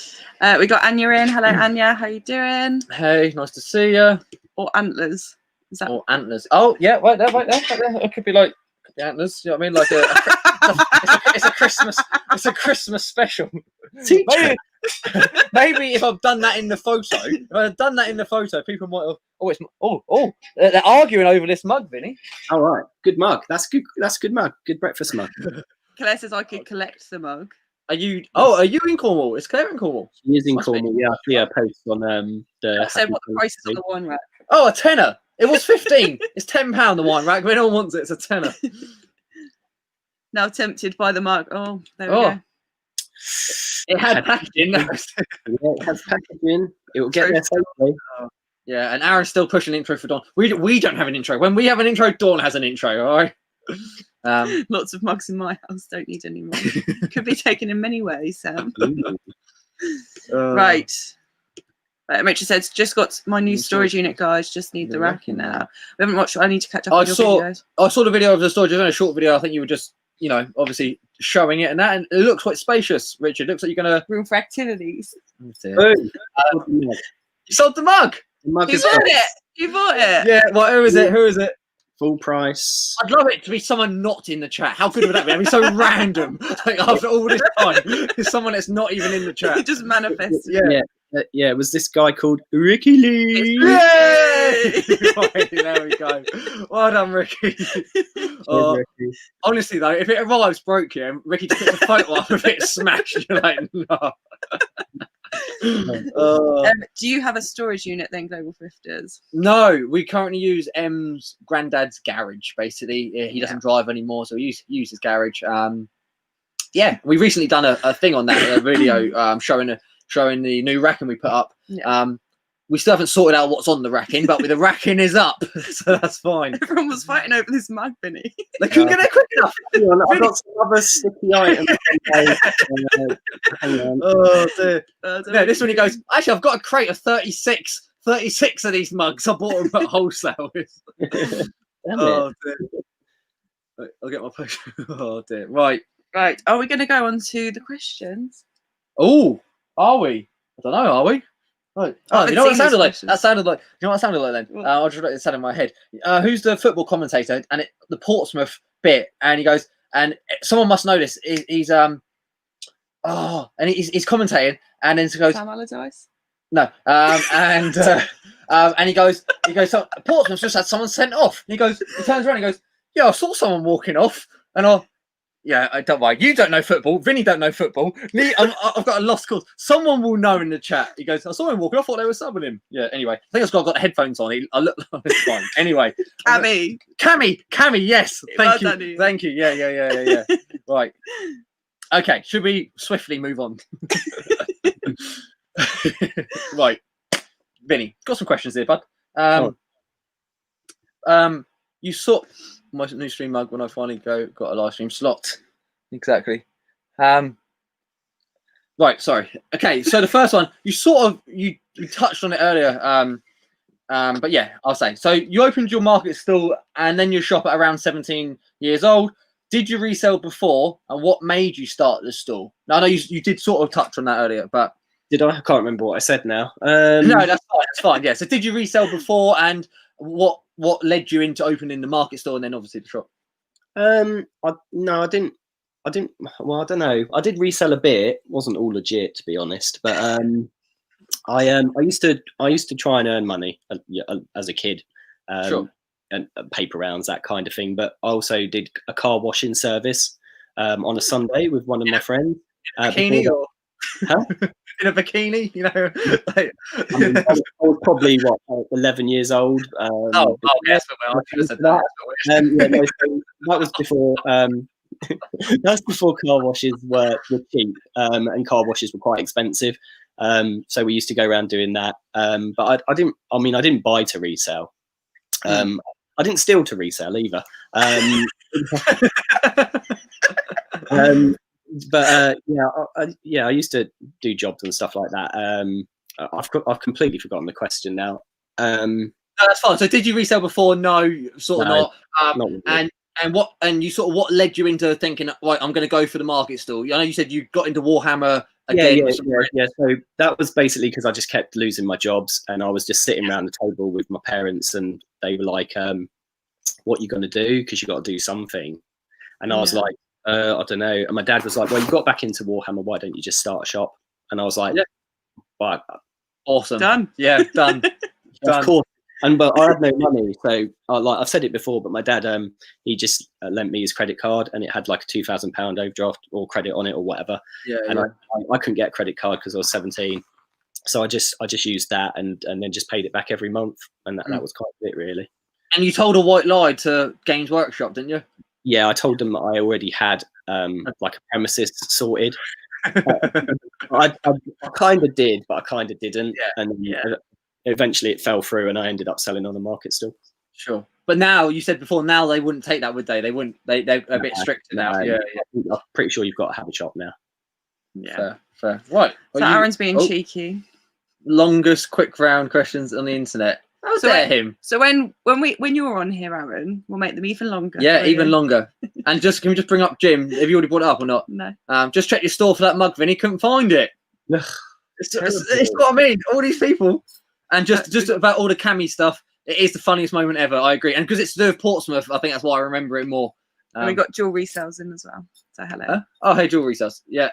We got Anya in. Hello, Anya. How you doing? Hey, nice to see you. Or antlers? Is that? Or antlers. Oh, yeah, right there. It could be like the antlers. You know what I mean? Like it's a Christmas special. Maybe if I've done that in the photo, people might have. They're arguing over this mug, Vinny. All right, good mug. That's good. That's good mug. Good breakfast mug. Claire says I could collect the mug. Are you in Cornwall? Is Claire in Cornwall? She is in Cornwall. Yeah, I see her post on the. So what the price is on the wine rack? Oh, a tenner. It was 15. It's £10 the wine rack. When no one wants it, it's a tenner. Now tempted by the mug. Oh, there we go. It had packaging. Yeah, it has packaging. It will get there safely. Yeah, and Aaron's still pushing intro for Dawn. We don't have an intro. When we have an intro, Dawn has an intro. All right. Lots of mugs in my house. Don't need any more. Could be taken in many ways, Sam. Right. Rachel says, just got my new storage unit, guys. Just need the rack in now. We haven't watched. I need to catch up on your videos. I saw the video of the storage. It was only a short video. I think you were just, obviously showing it and that. And it looks quite spacious, Richard. Looks like you're going to... Room for activities. You sold the mug. The mug You bought it. You bought it. Yeah. Well, who is it? Full price. I'd love it to be someone not in the chat. How good would that be? That'd be so random. Like after all this time, there's someone that's not even in the chat. It just manifests. Yeah, it was this guy called Ricky Lee. Yay! Right, there we go. Well done, Ricky. Ricky. Honestly, though, if it arrives broke here, Ricky just gets a photo of it smashed. You're like, no. Do you have a storage unit then, Global Thrifters? No, we currently use M's granddad's garage. Basically, he doesn't drive anymore, so we use his garage. Yeah, we recently done a thing on that video showing the new racking we put up. We still haven't sorted out what's on the racking, but the racking is up, so that's fine. Everyone was fighting over this mug, Vinny. They couldn't get it quick enough. I've got some other sticky items. Hang on. Oh, dear. No, this one he goes, actually, I've got a crate of 36 of these mugs. I bought them at wholesale. Oh, dear. Right, I'll get my post. Oh, dear. Right. Are we going to go on to the questions? Oh, are we? I don't know, are we? Right. Oh, you know what it sounded like? That sounded like. You know what it sounded like then? I'll just write it down in my head. Who's the football commentator? And the Portsmouth bit, and he goes, and someone must know this. He's and he's commentating, and then he goes, Sam Allardyce? No, and he goes, so Portsmouth just had someone sent off. And he turns around, and goes, yeah, I saw someone walking off, and yeah, don't worry. You don't know football. Vinny don't know football. I've got a lost cause. Someone will know in the chat. He goes, I saw him walking. I thought they were subbing him. Yeah, anyway. I think I've got the headphones on. I look like it's fine. Anyway. Cammy, yes. Thank you. Yeah. Right. Okay, should we swiftly move on? Right. Vinny, got some questions here, bud. You saw my new stream mug when I finally got a live stream slot. Exactly. Right, sorry. Okay, so the first one, you touched on it earlier. But yeah, I'll say. So you opened your market stall and then your shop at around 17 years old. Did you resell before, and what made you start the stall? Now, I know you did sort of touch on that earlier, but did I? I can't remember what I said now. No, that's fine. That's fine. Yeah. So did you resell before, and what led you into opening the market store and then obviously the shop? No, I didn't. I didn't. Well, I don't know. I did resell a bit. Wasn't all legit, to be honest. But I used to try and earn money as a kid. Sure. And paper rounds, that kind of thing. But I also did a car washing service on a Sunday with one of my friends. Bikini or huh? in a bikini, you know. Like... I mean, I was probably 11 years old. Yes, well, I should have said that. So that was before. That's before car washes were cheap, and car washes were quite expensive. So we used to go around doing that. But I didn't. I mean, I didn't buy to resell. I didn't steal to resell either. But I used to do jobs and stuff like that. I've completely forgotten the question now. No, that's fine. So did you resell before? No, sort of No, not. not really. And you sort of, what led you into thinking, right, I'm going to go for the market stall? I know you said you got into Warhammer again. Yeah. So that was basically because I just kept losing my jobs, and I was just sitting around the table with my parents, and they were like, "What are you going to do? Because you got to do something." And I was like, "I don't know." And my dad was like, "Well, you got back into Warhammer. Why don't you just start a shop?" And I was like, "Well, awesome, done. Yeah, done, done. Of course." But I had no money, so I've said it before. But my dad, he just lent me his credit card, and it had like a £2,000 overdraft or credit on it or whatever. I couldn't get a credit card because I was 17, so I just used that and then just paid it back every month, and that was quite a bit, really. And you told a white lie to Games Workshop, didn't you? Yeah, I told them that I already had like a premises sorted. I kind of did, but I kind of didn't, eventually it fell through, and I ended up selling on the market still. Sure. But now, you said before, now they wouldn't take that, would they? They wouldn't. They're a bit stricter now. Yeah. I'm pretty sure you've got to have a shop now. Yeah. Fair. Right. So Aaron's being cheeky. Longest quick round questions on the internet. How dare him? So when you're on here, Aaron, we'll make them even longer. Yeah, even longer. And can we just bring up Jim? Have you already brought it up or not? No. Just check your store for that mug, Vinny. Couldn't find it. It's what I mean. All these people. And just about all the cami stuff, it is the funniest moment ever. I agree, and because it's to do with Portsmouth, I think that's why I remember it more. And we got jewelry sales in as well. So hello. Huh? Oh, hey, jewelry sales. Yeah.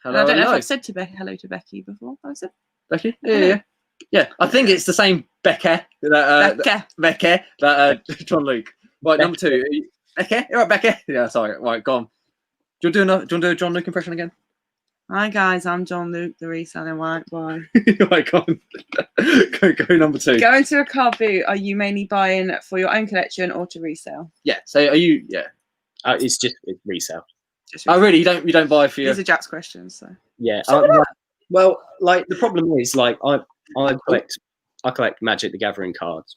Hello. I don't know if I've said hello to Becky before. I said Becky. Yeah. I think it's the same Becca. Becca. John Luke. Right, number 2. Becca. You're right, Becca. Yeah, sorry. Right, go on. Do you want to do a John Luke impression again? Hi guys, I'm John Luke, the reselling white boy. Right, go on. Go number 2. Going to a car boot, are you mainly buying for your own collection or to resell? Yeah. So are you? Yeah. It's resale. Oh, really? You don't buy for your... These are Jack's questions, so. Yeah. Well, like the problem is, like I collect Magic the Gathering cards.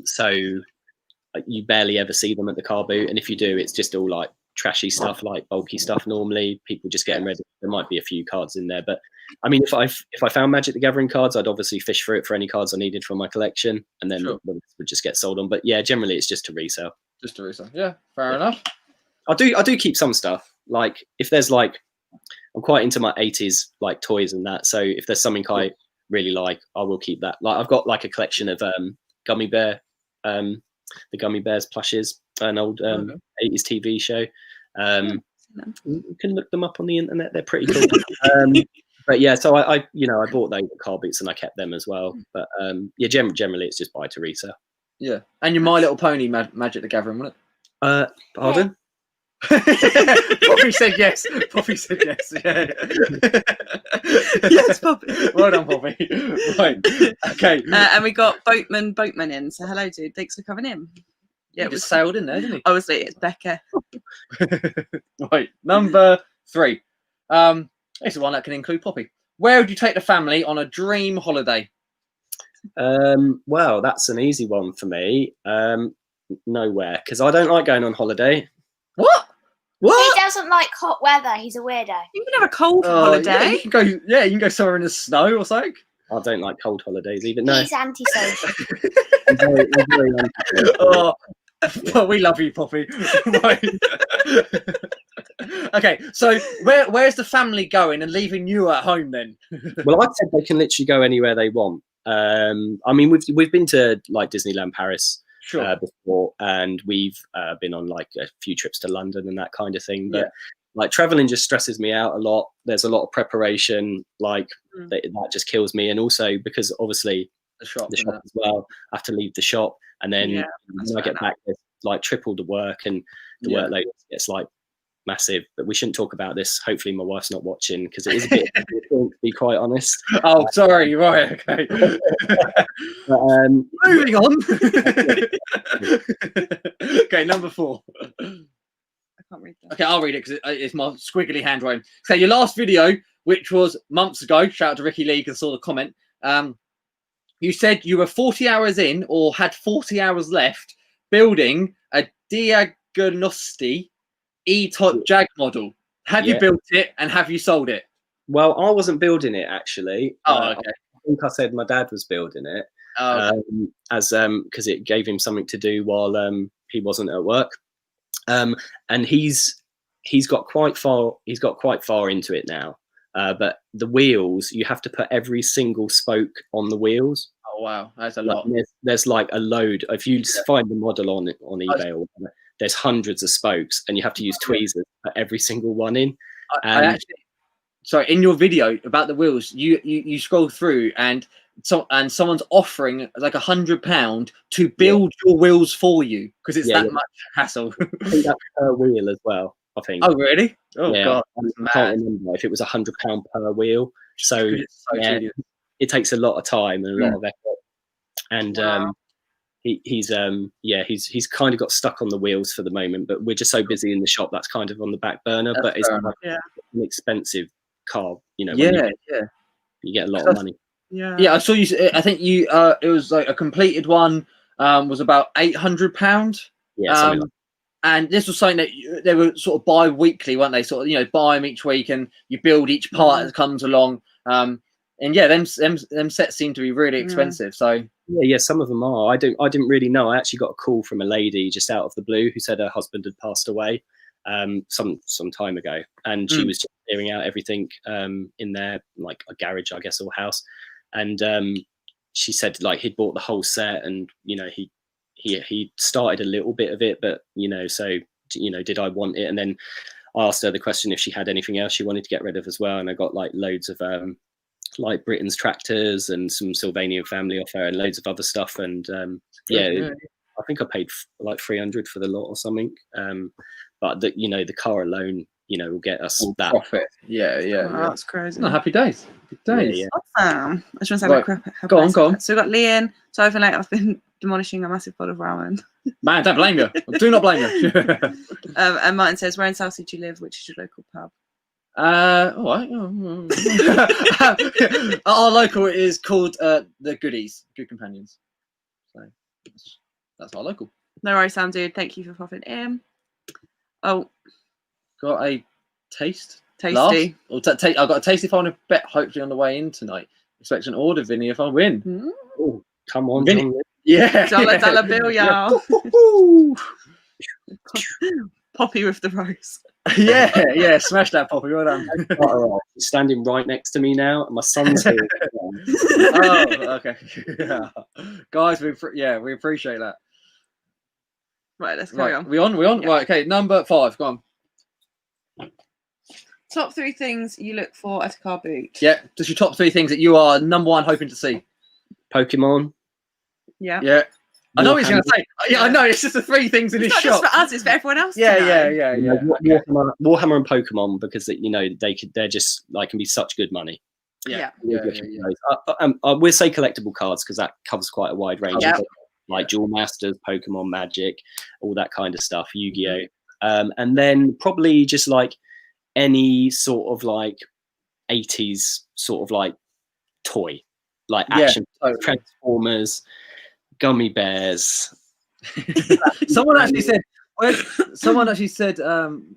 So you barely ever see them at the car boot, and if you do, it's just all like trashy stuff, like bulky stuff. Normally people just get them ready. There might be a few cards in there, but I mean, if I found Magic the Gathering cards, I'd obviously fish for it for any cards I needed from my collection, and then would just get sold on. But yeah, generally it's just to resell. Just to resell. Yeah, fair enough. I do keep some stuff. Like if there's like, I'm quite into my 80s like toys and that, so if there's something I really like, I will keep that. Like I've got like a collection of Gummy Bear, the Gummy Bears plushes, an old 80s TV show. You can look them up on the internet, they're pretty cool. But yeah, so I bought those at car boots and I kept them as well. But yeah, generally it's just buy to resell. Yeah. And your My Little Pony Magic the Gathering, wasn't it? Pardon? Poppy said yes. Poppy said yes. Yeah. Yes, Poppy. Well done, Poppy. Right. Okay. And we got Boatman in. So hello, dude. Thanks for coming in. Yeah, it was sailed in there, didn't he? Obviously, it's Becca. Right. Number 3. This is one that can include Poppy. Where would you take the family on a dream holiday? Well, that's an easy one for me. Nowhere, because I don't like going on holiday. What? He doesn't like hot weather. He's a weirdo. You can have a cold holiday. Yeah, you can go somewhere in the snow or something. I don't like cold holidays either. No. He's antisocial. I'm very antisocial. Oh, well, we love you, Poppy. Right. Okay, so where's the family going and leaving you at home then? Well, I said they can literally go anywhere they want. I mean, we've been to like Disneyland Paris. before, and we've been on like a few trips to London and that kind of thing. But like traveling just stresses me out a lot. There's a lot of preparation, like that just kills me. And also because obviously the shop as well, I have to leave the shop, and then when I get back, there's like triple the work, and the workload gets like massive. But we shouldn't talk about this. Hopefully my wife's not watching, because it is a bit to be quite honest. Oh, sorry, right, okay. But, moving on. Okay, number 4. I can't read that. Okay, I'll read it because it's my squiggly handwriting. So your last video, which was months ago, shout out to Ricky Lee because I saw the comment. You said you were 40 hours in, or had 40 hours left, building a Diagnosti E-type Jag model. Have you built it, and have you sold it? Well, I wasn't building it actually. Oh, okay. I think I said my dad was building it, because it gave him something to do while he wasn't at work. And he's got quite far into it now. But the wheels, you have to put every single spoke on the wheels. Oh wow, that's a lot. There's like a load. If you find the model on eBay or whatever, there's hundreds of spokes, and you have to use tweezers to put every single one in. I actually, sorry, in your video about the wheels, you scroll through, and someone's offering like £100 to build your wheels for you, because it's that much hassle. I think that's per wheel as well, I think. Oh really? Oh god, I can't remember if it was £100 per wheel. So it takes a lot of time and a lot of effort. And he's kind of got stuck on the wheels for the moment, but we're just so busy in the shop that's kind of on the back burner. But it's like an expensive car, you know. You get a lot of money. I saw you. I think you. It was like a completed one. Was about £800. Yeah. And this was something that they were sort of bi-weekly, weren't they? Sort of, buy them each week, and you build each part that comes along. And them sets seem to be really expensive. So some of them are. I didn't really know. I actually got a call from a lady just out of the blue who said her husband had passed away some time ago, and she was just clearing out everything in their like a garage, I guess, or house. And she said like he'd bought the whole set, and he started a little bit of it, but so did I want it? And then I asked her the question if she had anything else she wanted to get rid of as well, and I got like loads of like Britain's tractors and some Sylvanian family off her and loads of other stuff. And I think I paid like 300 for the lot or something. But the car alone, will get us that profit. That's crazy. Oh, happy days. Good days. Awesome. I just want to say about go on. So we've got Leon. So overnight I've been demolishing a massive pot of ramen. Man, don't blame you. Do not blame you. And Martin says, where in Southsea do you live? Which is your local pub? All right. Our local is called the Goodies, Good Companions. So that's our local. No worries, Sam, dude. Thank you for popping in. Oh, got a taste. Tasty. I've got a tasty final bet. Hopefully on the way in tonight. Expect an order, Vinny, if I win. Oh, come on, Vinny. Yeah. Dollar bill, y'all. Poppy with the rose. yeah, smash that, Poppy. Well done. He's standing right next to me now, and my son's here. Oh, okay. Yeah. Guys, we appreciate that. Right, let's carry on. We on? Yeah. Right, okay, number 5, go on. Top 3 things you look for at a car boot. Yeah, just your top 3 things that you are number 1 hoping to see. Pokemon. Yeah. I know what he's going to say. Yeah, I know. It's just the 3 things in his shop. It's not just for us; it's for everyone else. Yeah. Warhammer and Pokemon, because they're just like can be such good money. Yeah. We'll say collectible cards because that covers quite a wide range. Yeah. Like Duel Masters, Pokemon, Magic, all that kind of stuff. Yu-Gi-Oh, and then probably just like any sort of like 80s sort of like toy, like action Transformers. Gummy bears. Someone actually said,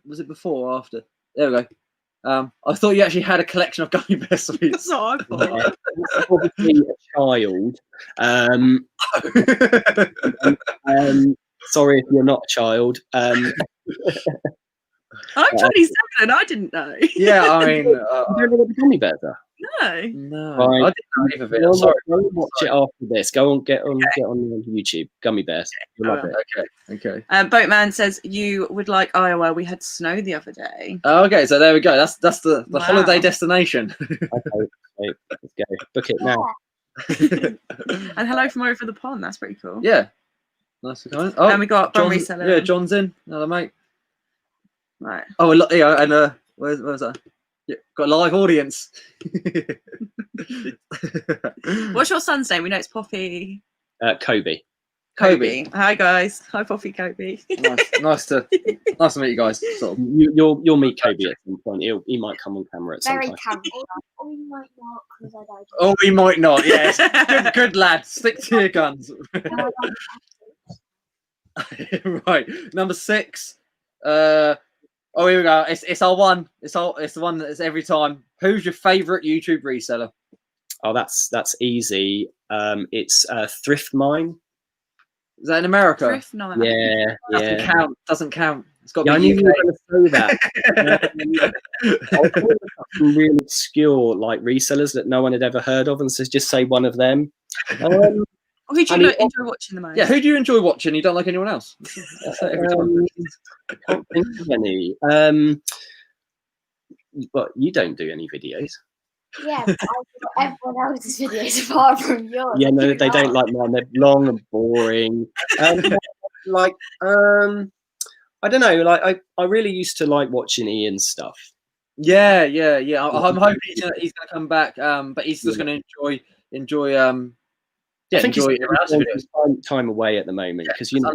was it before or after? There we go. I thought you actually had a collection of gummy bear sweets. That's what I thought. Obviously a child. Sorry if you're not a child. I'm 27 and I didn't know. Yeah, I mean, you don't know what the gummy bears are? No, Right. I didn't know either of it. Go I'm on, sorry. go and watch it after this. Get on YouTube. Gummy Bears. You'll love it. Okay. Boatman says you would like Iowa. We had snow the other day. Oh, okay, so there we go. That's the Wow. holiday destination. Okay, let's go. Book it now. And hello from over the pond. That's pretty cool. Yeah. Nice to come in. Oh, And we got John John, Reseller. yeah, John's in. Another mate. Right. Oh, yeah, and where's that? Yeah, got a live audience. What's your son's name? We know it's Poppy. Kobe. Kobe. Hi guys. Hi Poppy Kobe. nice to meet you guys. Sort of. You'll meet Kobe at some point. He might come on camera at some Very time. camp. Or we might not, because I don't. Oh, we might not. Yes, good lad. Stick to your guns. Right, number 6. Oh, here we go. It's our one. It's the one that's every time. Who's your favourite YouTube reseller? Oh, that's easy. It's Thrift Mine. Is that in America? Thrift Night. Yeah. Doesn't count. It's got to Yeah, I be knew you UK. were going to say that. I was calling some really obscure like resellers that no one had ever heard of, and so just say one of them. Who do you I mean, enjoy watching the most? Yeah, who do you enjoy watching? You don't like anyone else? Every time. I can't think of any. But you don't do any videos. Yeah, but I do everyone else's videos apart from yours. Yeah, no, they don't like mine. They're long and boring. I don't know. Like I really used to like watching Ian's stuff. Yeah. I'm hoping he's gonna come back. But he's just gonna enjoy. I think enjoy he's everyone else's videos. time away at the moment because you know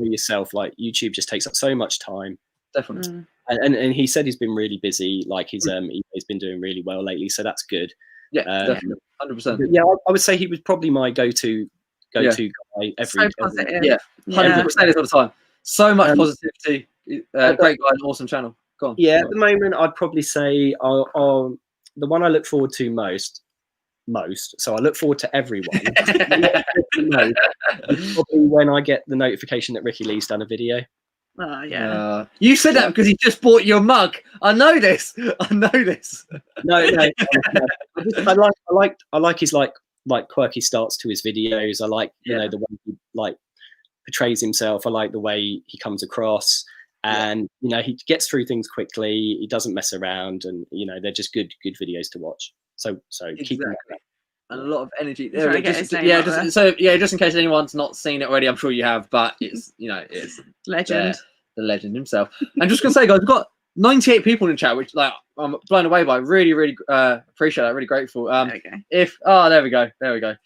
yourself. Like YouTube just takes up so much time. Definitely. And he said he's been really busy. Like he's been doing really well lately, so that's good. Yeah, definitely, 100%. Yeah, I would say he was probably my go-to guy every. So positive. Yeah, 100%. Say this all the time. So much positivity. Great guy, and awesome channel. Go on. Yeah, at the moment, I'd probably say the one I look forward to most. So I look forward to everyone. Probably when I get the notification that Ricky Lee's done a video. Oh yeah. You said that because he just bought your mug. I know this. No. I like his like quirky starts to his videos. I like you know the way he like portrays himself. I like the way he comes across, and you know he gets through things quickly. He doesn't mess around, and you know they're just good videos to watch. So keep them. And a lot of energy. Just in case anyone's not seen it already, I'm sure you have. But it's it's Legend. The legend himself. I'm just gonna say, guys, we've got 98 people in the chat, which like I'm blown away by. Really appreciate that. Really grateful. There we go.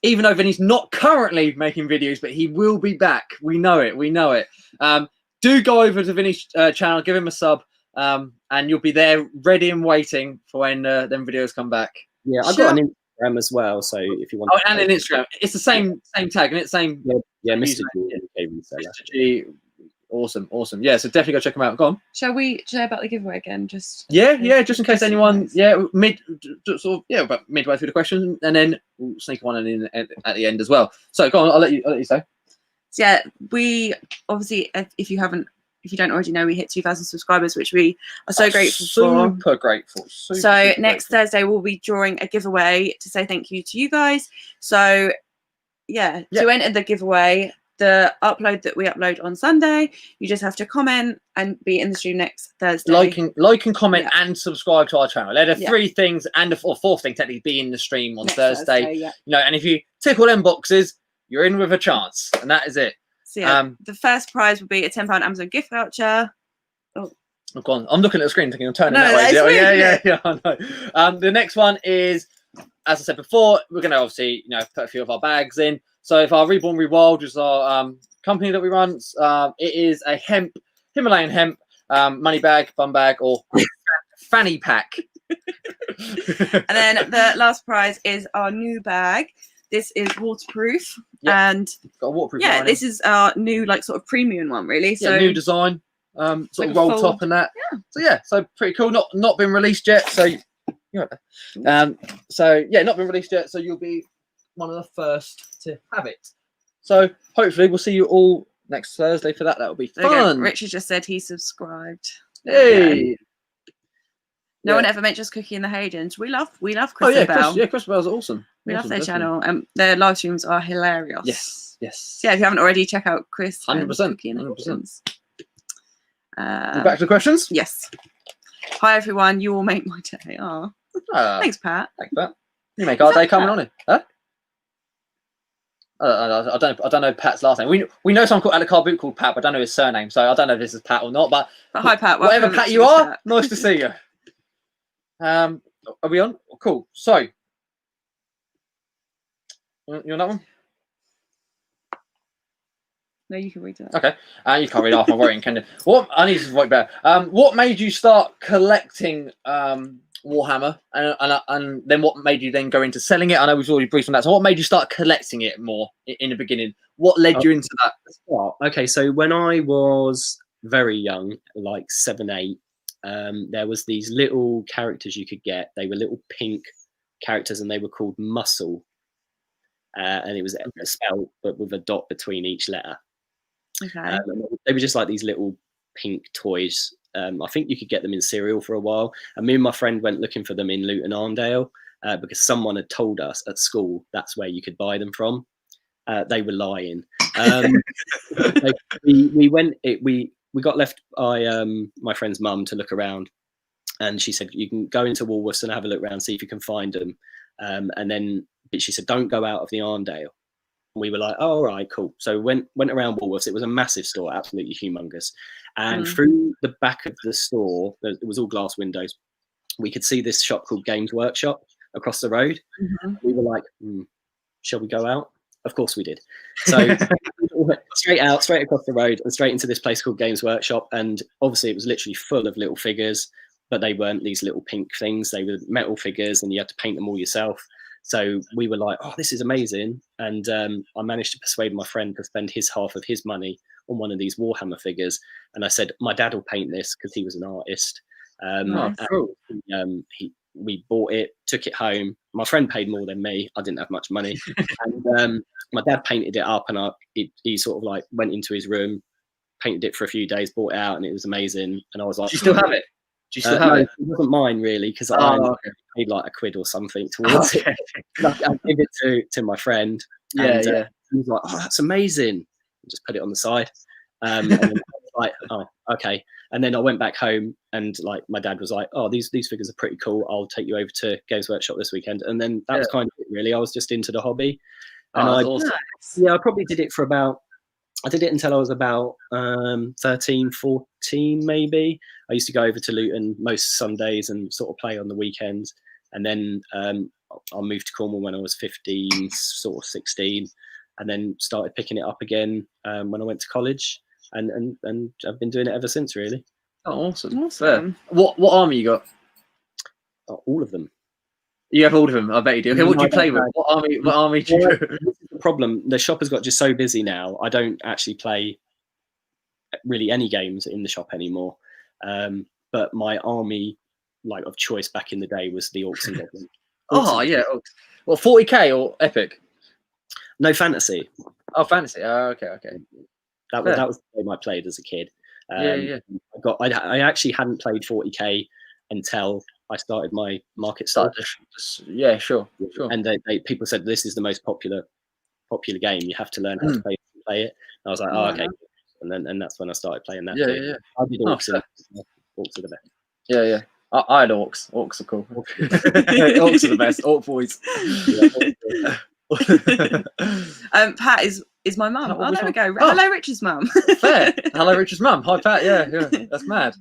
Even though Vinny's not currently making videos, but he will be back. We know it. Do go over to Vinny's channel, give him a sub, and you'll be there ready and waiting for when them videos come back. Yeah, I've got an Instagram as well, so if you want. Oh, and an Instagram. It's the same tag, and it's same. Yeah, Mr. G, Reseller. Mr. G, awesome. Yeah, so definitely go check them out. Go on. Shall we say about the giveaway again? Just just in case anyone. About midway through the question, and then we'll sneak one in at the end as well. So go on. I'll let you say. So, yeah, we obviously, if you don't already know, we hit 2,000 subscribers, which we are so grateful for. Super grateful. So next Thursday we'll be drawing a giveaway to say thank you to you guys. So to enter the giveaway, the upload that we upload on Sunday, you just have to comment and be in the stream next Thursday. Like and comment and subscribe to our channel. They're the 3 things, or 4th thing technically, be in the stream on next Thursday. Yeah. You know, and if you tick all them boxes, you're in with a chance, and that is it. So the first prize will be a £10 Amazon gift voucher. Oh, go on. I'm looking at the screen thinking I'm turning that way. Yeah. I know. The next one is, as I said before, we're going to obviously put a few of our bags in. So if our Reborn Rewild is our company that we run, it is a Himalayan hemp money bag, bum bag, or fanny pack. And then the last prize is our new bag. This is waterproof, and got a waterproof. Yeah, this is our new sort of premium one, really. So new design, sort of roll top and that. Yeah. So pretty cool. Not been released yet. So not been released yet. So you'll be one of the first to have it. So hopefully we'll see you all next Thursday for that. That will be fun. Richard just said he subscribed. Hey. No Yeah. one ever mentions Cookie and the Haydens. We love Chris Oh yeah, and Bell. Chris Bell's awesome. We love Awesome, their definitely. channel. Their live streams are hilarious. Yes. So yeah, if you haven't already, check out Chris 100%, and Cookie and the 100%. Haydens. Back to the questions. Yes. Hi everyone. You all make my day. Oh, thanks, Pat. Thanks, Pat. You make our day coming on it, huh? I don't know Pat's last name. We know someone at the car boot called Pat, but I don't know his surname, so I don't know if this is Pat or not. But hi, Pat. Whatever Pat you are, nice to see you. Are we on? Cool. So, you on that one? No, you can read it. Okay. You can't read off my writing, can you? What I need to write better. What made you start collecting Warhammer, and then what made you then go into selling it? I know we've already briefed on that. So, what made you start collecting it more in the beginning? What led you into that? Okay, so when I was very young, like 7, 8, there was these little characters you could get. They were little pink characters, and they were called Muscle, and it was spelled but with a dot between each letter. Okay. They were just like these little pink toys. I think you could get them in cereal for a while, and me and my friend went looking for them in Luton Arndale because someone had told us at school that's where you could buy them from. They were lying. We got left by my friend's mum to look around, and she said you can go into Woolworths and have a look around, see if you can find them. But she said don't go out of the Arndale. We were like, oh, all right, cool. So went around Woolworths. It was a massive store, absolutely humongous. And through the back of the store, it was all glass windows. We could see this shop called Games Workshop across the road. We were like, shall we go out? Of course we did. So straight across the road and straight into this place called Games Workshop. And obviously it was literally full of little figures, but they weren't these little pink things. They were metal figures and you had to paint them all yourself. So we were like, oh, this is amazing. And I managed to persuade my friend to spend his half of his money on one of these Warhammer figures. And I said, my dad will paint this because he was an artist. Cool. We bought it, took it home. My friend paid more than me. I didn't have much money. And my dad painted it up, and he sort of like went into his room, painted it for a few days, bought it out, and it was amazing. And I was like, do you still have it? Do you still have no, it? it wasn't mine really, because I paid like £1 or something towards it. I gave it to my friend. And, he was like, oh, that's amazing. And just put it on the side. And then I was like, oh, okay. And then I went back home, and like my dad was like, oh, these figures are pretty cool. I'll take you over to Games Workshop this weekend. And then that was kind of it really. I was just into the hobby. And Awesome. I probably did it for I did it until I was about 13, 14 maybe. I used to go over to Luton most Sundays and sort of play on the weekends. And then I moved to Cornwall when I was 15, sort of 16, and then started picking it up again when I went to college. And I've been doing it ever since, really. Oh, awesome. What army you got? All of them. You have all of them, I bet you do. Okay, what do you play with? What army do you do? The problem, the shop has got just so busy now, I don't actually play really any games in the shop anymore. But my army like of choice back in the day was the Orcs and Goblins. Oh, yeah. Well, 40k or Epic? No, fantasy. Oh, fantasy. Oh, okay. That was the game I played as a kid. I actually hadn't played 40k until I started my market start. Yeah, sure. And people said this is the most popular game. You have to learn how to play it. And I was like, oh, okay. And that's when I started playing that. Yeah. I did Orcs. Orcs are the best. Yeah. I had Orcs. Orcs are cool. Orcs are the best. Orc boys. Pat is my mum. Oh, there we go. Hello, Richard's mum. Fair. Hello, Richard's mum. Hi, Pat. Yeah. That's mad.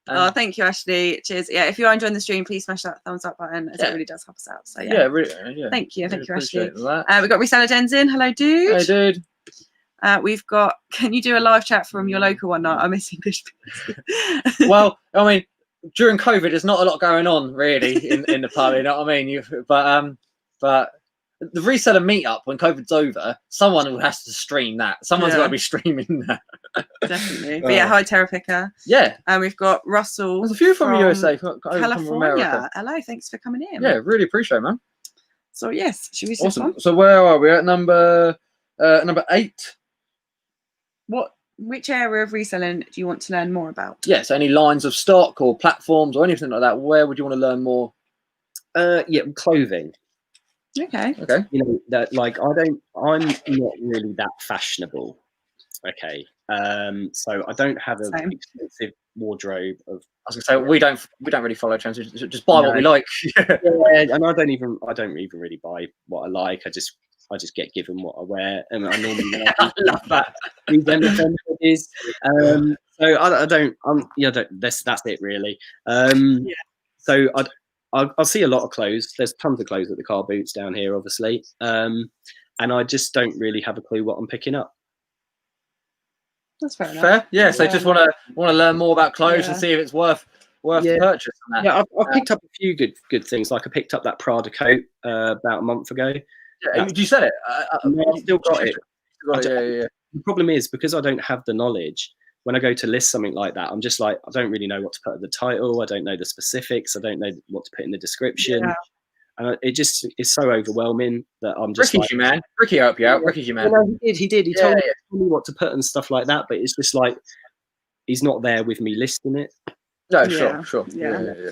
Oh, thank you, Ashley. Cheers. Yeah, if you are enjoying the stream, please smash that thumbs up button, as it really does help us out. So really, thank you, Ashley. We've got Reseller Dens in. Hello, dude. Hey, dude. We've got. Can you do a live chat from your local one night? I miss English. Well, I mean, during COVID, there's not a lot going on really in the pub. You know what I mean? But the reseller meetup when COVID's over, someone who has to stream that. Someone's got to be streaming that. Definitely. But yeah, hi Terra Picker. Yeah. And we've got Russell. There's a few from the USA, California. Hello, thanks for coming in. Yeah, really appreciate it, man. So yes, should we see? Awesome. So where are we at? Number 8. What which area of reselling do you want to learn more about? Yeah, so any lines of stock or platforms or anything like that, where would you want to learn more? Yeah, clothing. Okay. You know, that like I'm not really that fashionable. Okay. So I don't have an expensive wardrobe of. I was gonna say we don't really follow trends. Just buy what we like. Yeah, and I don't even really buy what I like. I just get given what I wear, and I normally I love that. So I don't. That's it really. So I'll see a lot of clothes. There's tons of clothes at the car boots down here, obviously, and I just don't really have a clue what I'm picking up. That's fair enough. Fair, yeah. So just want to learn more about clothes and see if it's worth the purchase. On that. Yeah, I've picked up a few good things. Like I picked up that Prada coat about a month ago. Yeah, did you sell it? No, I've still got it. Yeah. The problem is because I don't have the knowledge. When I go to list something like that, I'm just like, I don't really know what to put at the title. I don't know the specifics. I don't know what to put in the description. Yeah. And it just is so overwhelming that I'm just Ricky's your man. Ricky helped you out. Ricky's your man. He did. He told me what to put and stuff like that. But it's just like he's not there with me listing it. No, sure. Yeah.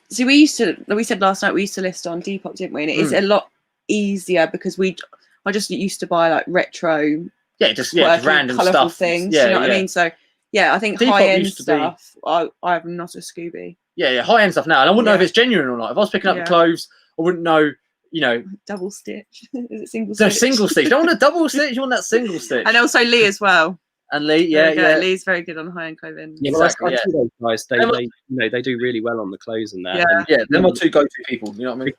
See, we said last night we used to list on Depop, didn't we? And it is a lot easier because I just used to buy like retro, just random colourful stuff, things. Yeah, you know what I mean? So yeah, I think high end stuff. I'm not a Scooby. Yeah, high end stuff now, and I wouldn't know if it's genuine or not. If I was picking up the clothes, I wouldn't know. You know, double stitch. Is it single stitch? No, single stitch. You don't want a double stitch. You want that single stitch. And also Lee as well. And Lee, yeah. Lee's very good on high end clothing. Yeah, exactly. I see those guys. They do really well on the clothes and that. Yeah, they're my two go-to people. You know what I mean?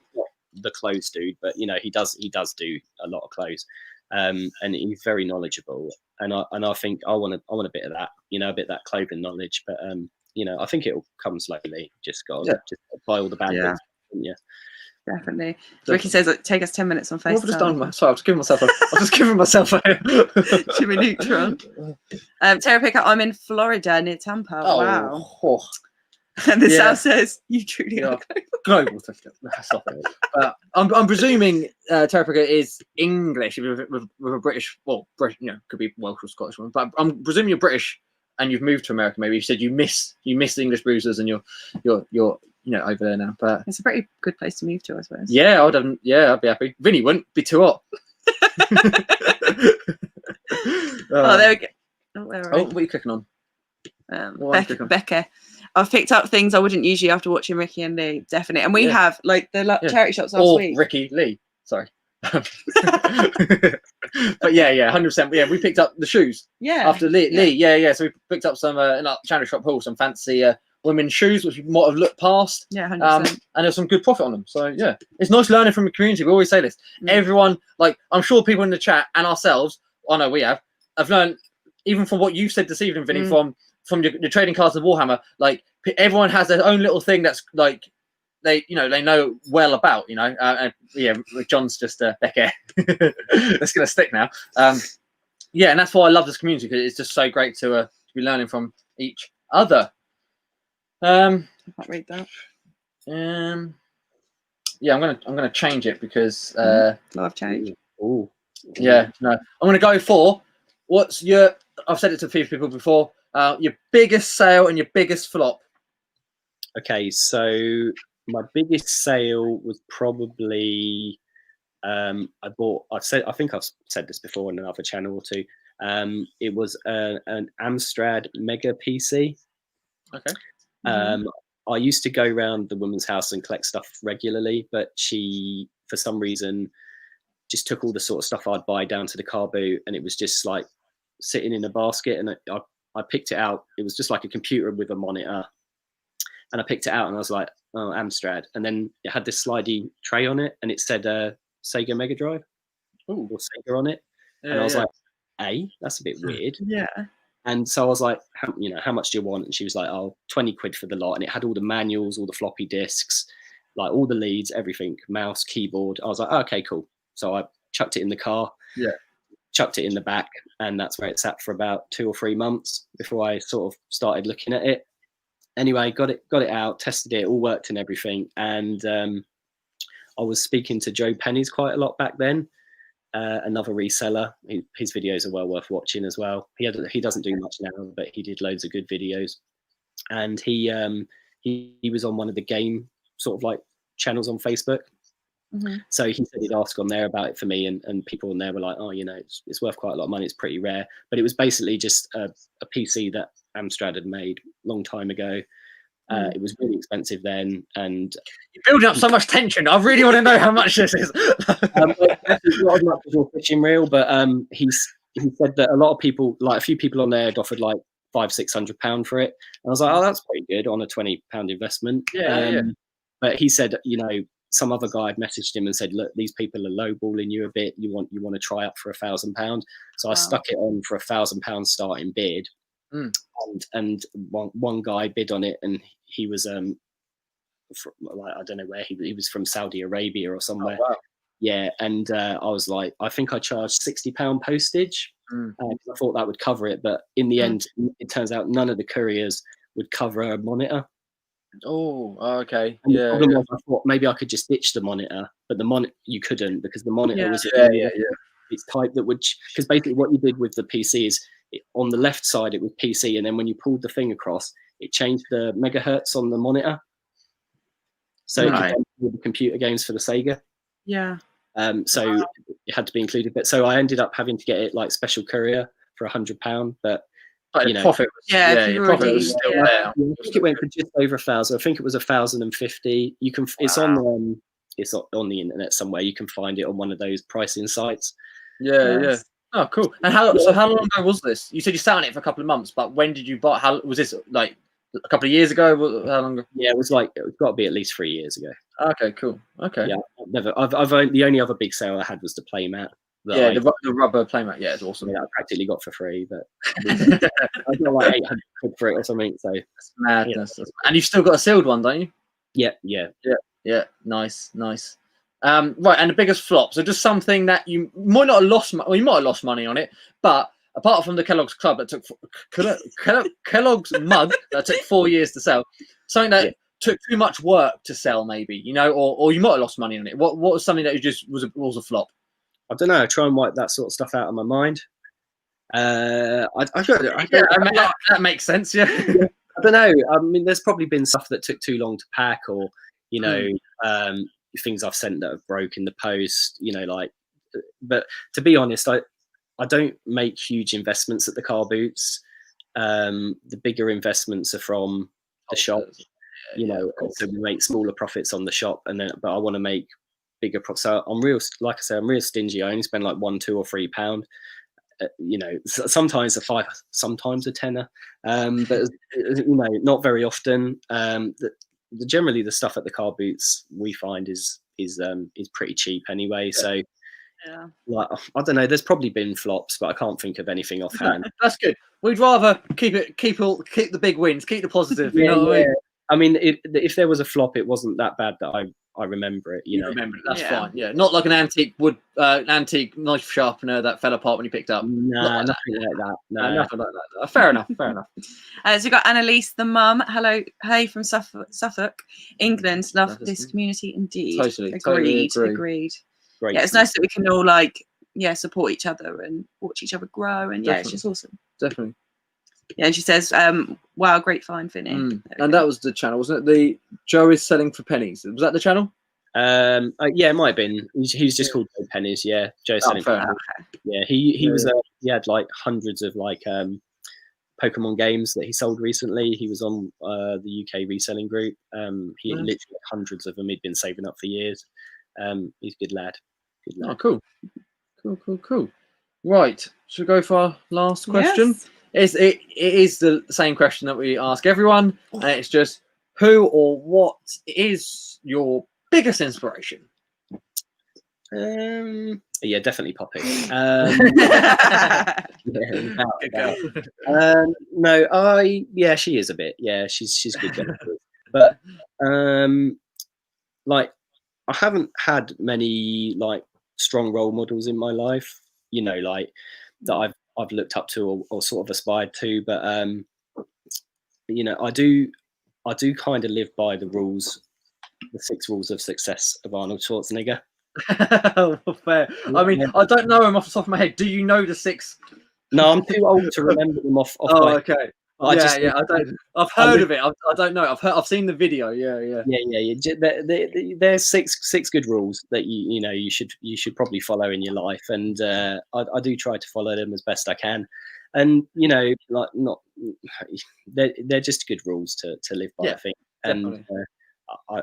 The clothes dude, but you know he does do a lot of clothes, and he's very knowledgeable. And I think I want a bit of that, you know, a bit of that clothing knowledge. But you know, I think it will come slowly. Just buy all the bad bits. Yeah. Definitely. Ricky says take us 10 minutes on FaceTime. I've just done. Sorry, I've just given myself a Jimmy Neutron. Terra Picker, I'm in Florida near Tampa. Oh, wow. Oh. And the South says you truly are global thrifter. Stop it. I'm presuming Terra Picker is English with a British, could be Welsh or Scottish one, but I'm presuming you're British and you've moved to America. Maybe you said you miss the English bruisers and you're over there now, but it's a pretty good place to move to, I suppose. Yeah, I'd be happy. Vinny wouldn't be too hot. There we go. What are you clicking on? Becca. I've picked up things I wouldn't usually after watching Ricky and Lee, definitely. And we have like the charity shops last week. Ricky Lee, sorry. But 100%. Yeah, we picked up the shoes. Yeah. After Lee. So we picked up some in our charity shop hall, some fancy women's shoes, which we might have looked past. Yeah, 100%. And there's some good profit on them. So yeah, it's nice learning from the community. We always say this. Everyone, like I'm sure people in the chat and ourselves, I know we have learned even from what you've said this evening, Vinny, from your trading cards of Warhammer. Like everyone has their own little thing that's like they know well about. John's just Becca. That's gonna stick now. And that's why I love this community because it's just so great to be learning from each other. I can't read that. I'm gonna change it because live change. Oh, yeah, no. I'm gonna go for what's your. I've said it to a few people before. Your biggest sale and your biggest flop. Okay, so my biggest sale was probably I think I've said this before on another channel or two. It was an Amstrad Mega PC. Okay. I used to go around the woman's house and collect stuff regularly, but she, for some reason, just took all the sort of stuff I'd buy down to the car boot, and it was just like sitting in a basket. And I picked it out. It was just like a computer with a monitor, and I picked it out, and I was like, "Oh, Amstrad." And then it had this slidey tray on it, and it said Sega Mega Drive or Sega on it, and I was like, that's a bit weird." Yeah. And so I was like, how much do you want? And she was like, 20 quid for the lot. And it had all the manuals, all the floppy disks, like all the leads, everything, mouse, keyboard. I was like, okay, cool. So I chucked it in the car, chucked it in the back. And that's where it sat for about 2 or 3 months before I sort of started looking at it. Anyway, got it out, tested it, all worked and everything. And I was speaking to Joe Penny's quite a lot back then. another reseller. His videos are well worth watching as well. He doesn't do much now, but he did loads of good videos. And he was on one of the game sort of like channels on Facebook. So he said he'd ask on there about it for me, and people on there were like, oh, you know, it's worth quite a lot of money. It's pretty rare, but it was basically just a PC that Amstrad had made a long time ago. It was really expensive then, and you're building up so much tension. I really want to know how much this is. It's not as much as your fishing reel, but he said that a lot of people, like a few people on there, had offered like £500-600 for it, and I was like, oh, that's pretty good on a £20 investment. But he said, you know, some other guy had messaged him and said, look, these people are lowballing you a bit. You want to try up for £1,000. So I stuck it on for £1,000 starting bid. And one guy bid on it, and he was like, I don't know where he was from, Saudi Arabia or somewhere. Oh, wow. Yeah, and I was like, I think I charged £60 postage. I thought that would cover it, but in the end, it turns out none of the couriers would cover a monitor. Oh, okay. And the problem was, I thought maybe I could just ditch the monitor, but the monitor you couldn't, because the monitor was it's type that would, because basically what you did with the PC is on the left side it was PC, and then when you pulled the thing across, it changed the megahertz on the monitor, so it could go with the computer games for the Sega. So it had to be included, but so I ended up having to get it like special courier for £100, but you know, profit was, profit was still there. I think it went for just over 1,000. I think it was 1,050. You can, it's on the internet somewhere. You can find it on one of those pricing sites. Yeah. Oh, cool. And how long ago was this? You said you sat on it for a couple of months, but when did you buy? How was this, like a couple of years ago? How long ago? Yeah, it's got to be at least 3 years ago. Okay, cool. Okay. Yeah, I've only, the only other big sale I had was the playmat. The rubber playmat. Yeah, it's awesome. Yeah, I practically got for free, but I got like 800 quid for it or something. So that's madness. And you've still got a sealed one, don't you? Yeah. Nice. Right, and the biggest flop. So just something that you might not have lost. Well, you might have lost money on it, but apart from the Kellogg's Club that took Kellogg's mug that took 4 years to sell, something that took too much work to sell, maybe, you know, or you might have lost money on it. What was something that you just was a flop? I don't know. I try and wipe that sort of stuff out of my mind. That makes sense. Yeah. I don't know. I mean, there's probably been stuff that took too long to pack, or you know, things I've sent that have broke in the post. You know, like. But to be honest, I don't make huge investments at the car boots. The bigger investments are from the shop. You know, so we make smaller profits on the shop, but I want to make bigger profits. So I'm real, like I said, I'm real stingy. I only spend like £1, £2 or £3. You know, sometimes a £5, sometimes a tenner, but you know, not very often. Generally, the stuff at the car boots we find is pretty cheap anyway. So. Yeah. Like, I don't know. There's probably been flops, but I can't think of anything offhand. That's good. We'd rather keep the big wins, keep the positive. You know what I mean? If there was a flop, it wasn't that bad that I remember it. You know, remember it. That's fine. Yeah, not like an antique knife sharpener that fell apart when you picked up. Nah, nothing like that. No, nothing like that. Fair enough. So we've got Annalise, the mum. Hello, hey from Suffolk, England. Love this community indeed. Totally agreed. Great. Yeah, it's nice that we can all support each other and watch each other grow, and it's just awesome. Definitely. Yeah, and she says, "Wow, great find, Vini." And that was the channel, wasn't it? The Joe is selling for pennies. Was that the channel? Yeah, it might have been. He's just called Joe Pennies. Yeah, Joe selling. Yeah, he was. He had like hundreds of Pokemon games that he sold recently. He was on the UK reselling group. He literally had hundreds of them. He'd been saving up for years. He's a good lad. Oh, cool. Right, should we go for our last question? Yes. It is the same question that we ask everyone, and it's just who or what is your biggest inspiration? Yeah, definitely Poppy. No, she is a bit. Yeah, she's good. But I haven't had many strong role models in my life, you know, that I've looked up to or sort of aspired to. But you know, I do kind of live by the 6 rules of success of Arnold Schwarzenegger. Fair. I mean, I don't know them off the top of my head. Do you know the 6? No, I'm too old to remember them off. Oh, my okay. I just, I don't. I've heard of it. I don't know. I've seen the video. Yeah. There's six good rules that you should probably follow in your life, and I do try to follow them as best I can. And like they're just good rules to live by, I think. And I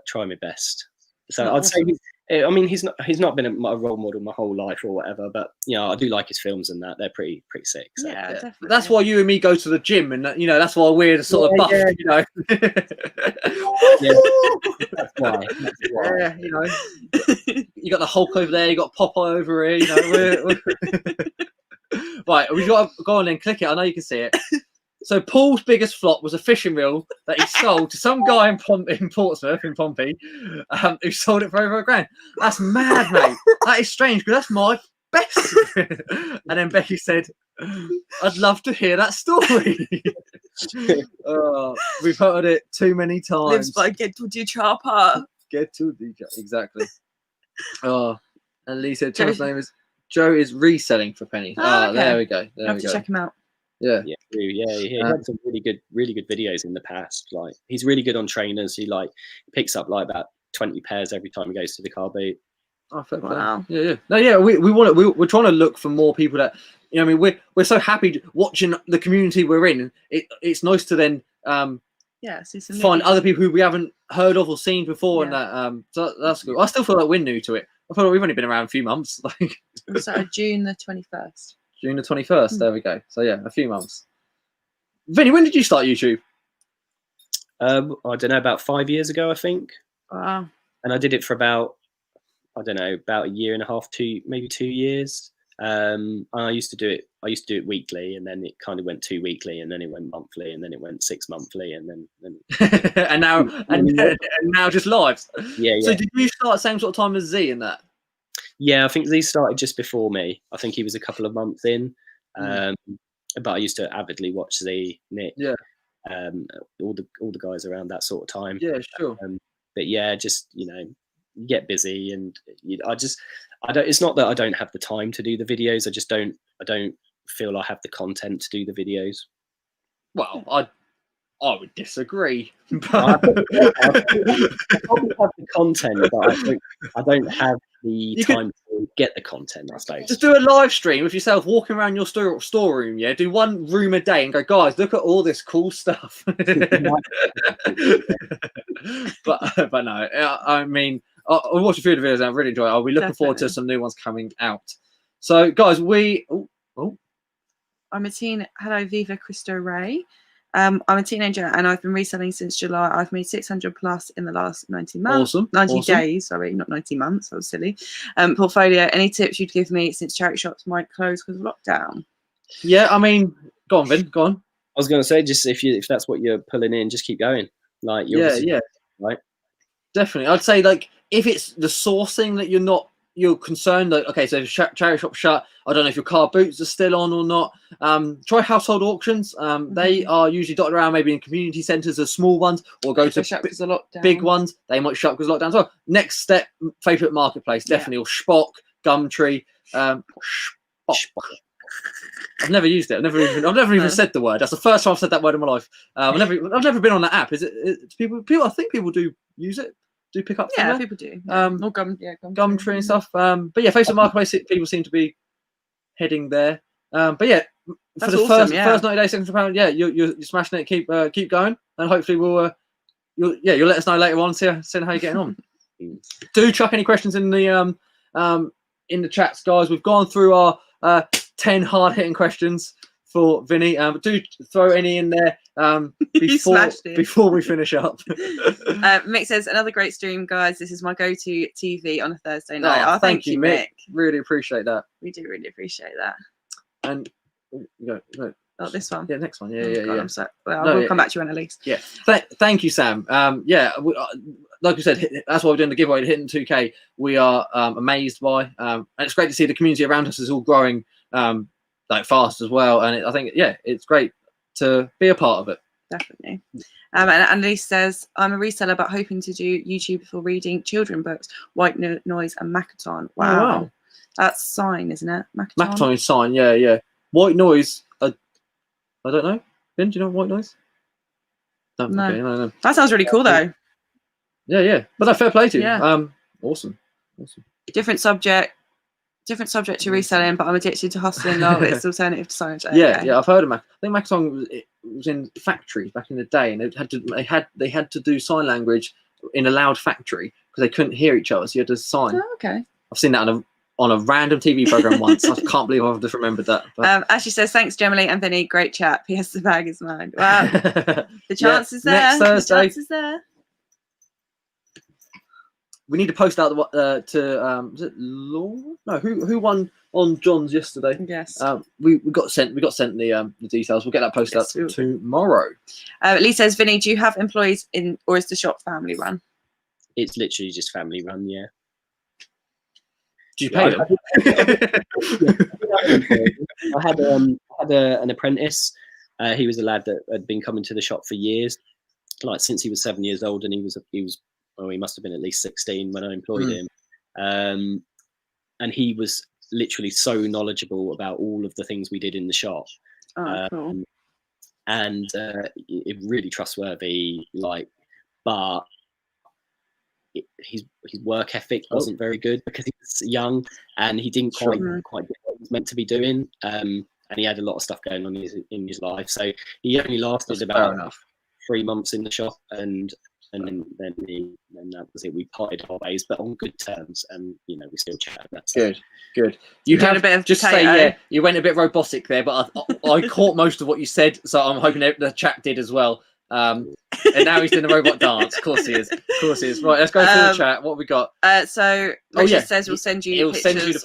try my best. So I'd say, I mean, he's not been a role model my whole life or whatever, but I do like his films and that. They're pretty sick. So. Yeah, definitely. That's why you and me go to the gym, and that's why we're the sort of buff. Yeah. That's why. Yeah, you got the Hulk over there, you got Popeye over here. Right, we've got to go on and click it. I know you can see it. So Paul's biggest flop was a fishing reel that he sold to some guy in Portsmouth, in Pompey, who sold it for over £1,000. That's mad, mate. That is strange, because that's my best. And then Becky said, I'd love to hear that story. We've heard it too many times. Lives by get to the chopper. Get to the exactly. And Lee said Joe's name is Joe is reselling for pennies. Okay. There we go. Have to check him out. Yeah. He had some really good videos in the past. Like, he's really good on trainers. He picks up like about 20 pairs every time he goes to the car boot. Oh, wow. Yeah. No, yeah. We're trying to look for more people that I mean, we're so happy watching the community we're in. It's nice to then find other people who we haven't heard of or seen before, and that so that's good. I still feel like we're new to it. I feel like we've only been around a few months. So June the 21st. June the 21st. There we go. So yeah, a few months. Vinny, when did you start YouTube? I don't know, about 5 years ago, I think. Wow. And I did it for about a year and a half, maybe 2 years. And I used to do it weekly, and then it kind of went 2 weekly, and then it went monthly, and then it went 6 monthly, and then and now just live. Yeah. So did you start at the same sort of time as Z in that? Yeah, I think Z started just before me. I think he was a couple of months in. But I used to avidly watch Z, Nick, all the guys around that sort of time. Yeah, sure. But yeah, just you get busy, and I don't. It's not that I don't have the time to do the videos. I don't feel I have the content to do the videos. Well, I would disagree. I probably have the content, but I don't have the time to get the content, I suppose. Just do a live stream of yourself walking around your storeroom, yeah? Do one room a day and go, guys, look at all this cool stuff. But no, I mean, I watched a few of the videos and I really enjoyed it. I'll be looking forward to some new ones coming out. So, guys, I'm a teen. Hello, Viva Cristo Ray. I'm a teenager and I've been reselling since July. I've made 600 plus in the last 90 months. Awesome. 90 days, sorry, not 90 months. I was silly. Portfolio, any tips you'd give me since charity shops might close because of lockdown? Yeah, I mean, go on, Vin, go on. I was going to say, just if that's what you're pulling in, just keep going. Like, right. Definitely. I'd say, like, if it's the sourcing that you're concerned, like, okay, so if charity shop shut, I don't know if your car boots are still on or not. Try household auctions. They are usually dotted around, maybe in community centres as small ones, or go to big ones. They might shut because of lockdown as well. Next step, favourite marketplace, definitely, or Spock, Gumtree, Spock. I've never used it. I've never even said the word. That's the first time I've said that word in my life. I've never been on that app. Is it people? I think people do use it. Do pick up? Yeah, people do. Or Gumtree and stuff. But yeah, Facebook Marketplace, people seem to be heading there. But yeah, for the first 90 days, £600. Yeah, you're smashing it. Keep going, and hopefully you'll let us know later on. See how you're getting on. Do chuck any questions in the chats, guys. We've gone through our 10 hard hitting questions for Vinny. But do throw any in there before we finish up. Mick says, another great stream, guys. This is my go-to TV on a Thursday night. Thank you, Mick. Really appreciate that. We do really appreciate that. And oh, this one. Yeah, next one. Yeah. I'm sorry. We'll come back to you, Annalise. Yeah. Thank you, Sam. Like I said, that's why we're doing the giveaway, hitting 2K. We are amazed by, and it's great to see the community around us is all growing fast as well. And I think, it's great to be a part of it. Definitely. And Annalise says, I'm a reseller, but hoping to do YouTube before reading children books, White Noise and Makaton. Wow. Oh, wow. That's Sign, isn't it? Makaton is Sign, yeah. White Noise, I don't know. Ben, do you know White Noise? No. Okay, no. That sounds really cool, though. Yeah. But no, fair play to you. Yeah. Awesome. Different subject to reselling, but I'm addicted to hustling though. It's alternative to science. Yeah, I've heard of Mac. I think Makaton was in factories back in the day, and they had to do sign language in a loud factory because they couldn't hear each other, so you had to sign. Oh, okay. I've seen that on a random TV program once. I can't believe I've just remembered that. But... Ashley says, thanks, Gemily and Vinny. Great chat. P.S. The bag is mine. Wow. The chance is there. Next Thursday. The chance is there. We need to post out to is it Laura? No, who won on John's yesterday? Yes. We got sent the details. We'll get that posted out tomorrow. Lee says, Vinny, do you have employees in, or is the shop family run? It's literally just family run, yeah. Do you pay them? I had an apprentice. He was a lad that had been coming to the shop for years, like since he was 7 years old, and he must have been at least 16 when I employed him. And he was literally so knowledgeable about all of the things we did in the shop. Cool. And really trustworthy, but his work ethic wasn't very good because he was young and he didn't quite do what he was meant to be doing. And he had a lot of stuff going on in his life. So he only lasted about 3 months in the shop, and then that was it. We parted our ways, but on good terms, and we still chat. That's good. You had a bit of just say you went a bit robotic there, but I caught most of what you said, so I'm hoping the chat did as well. And now he's doing the robot dance. Of course he is. Right, let's go through the chat. What we got? So Richard says we'll send you. He'll send you the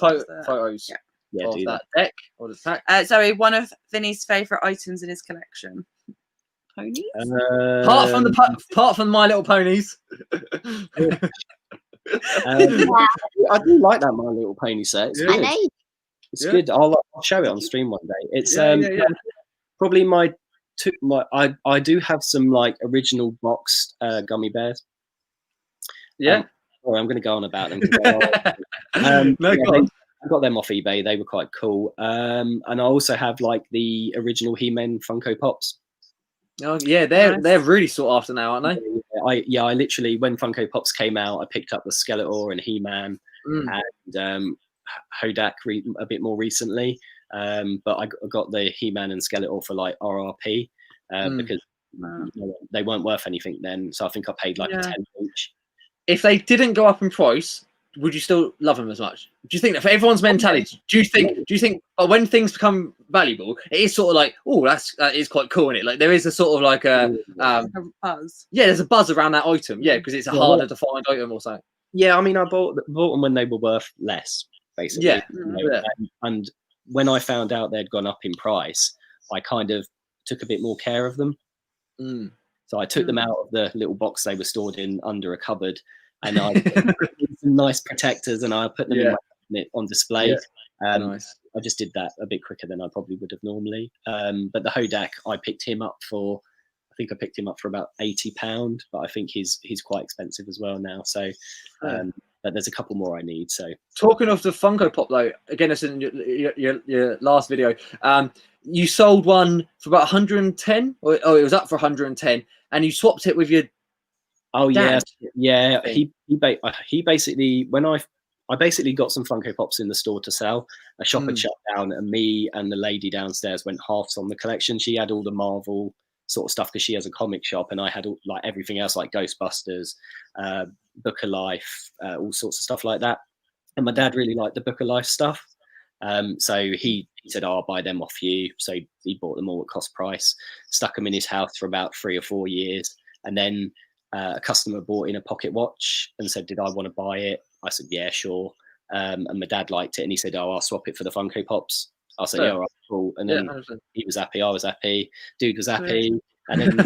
photos. Yeah, of that deck or the pack. Zoe, one of Vinny's favourite items in his collection. Ponies? Apart from My Little Ponies. I do like that My Little Pony set. It's good. It's good. I'll show it on stream one day. It's probably I do have some original boxed gummy bears. Yeah. I'm going to go on about them. I got them off eBay. They were quite cool. And I also have the original He-Man Funko Pops. Oh yeah, they're really sought after now, aren't they? I literally, when Funko Pops came out, I picked up the Skeletor and He-Man and Hodak a bit more recently. But I got the He-Man and Skeletor for RRP because they weren't worth anything then. So I think I paid a 10 each. If they didn't go up in price, would you still love them as much? Do you think that for everyone's mentality, do you think when things become valuable, it is sort of that is quite cool, isn't it? There is a sort of a buzz. Yeah, there's a buzz around that item. Yeah, because it's a harder to find item or something. Yeah, I mean, I bought them when they were worth less, basically. Yeah. And when I found out they'd gone up in price, I kind of took a bit more care of them. So I took them out of the little box they were stored in under a cupboard, and I put some nice protectors, and I put them in my cabinet on display. Nice. I just did that a bit quicker than I probably would have normally. But the Hodak, I picked him up for about £80, but I think he's quite expensive as well now. So, but there's a couple more I need. So, talking of the Funko Pop though, again, it's in your last video. You sold one for about 110, or it was up for 110, and you swapped it with your. Oh dad. yeah. He basically, when I basically got some Funko Pops in the store to sell. A shop had shut down, and me and the lady downstairs went halves on the collection. She had all the Marvel sort of stuff because she has a comic shop, and I had everything else like Ghostbusters, Book of Life, all sorts of stuff like that. And my dad really liked the Book of Life stuff, so he said, "I'll buy them off you." So he bought them all at cost price, stuck them in his house for about 3 or 4 years, and then a customer bought in a pocket watch and said, "Did I want to buy it?" I said, "Yeah, sure." And my dad liked it, and he said, "Oh, I'll swap it for the Funko Pops." I said, "Yeah, all right, cool." And then he was happy, I was happy, dude was happy, and then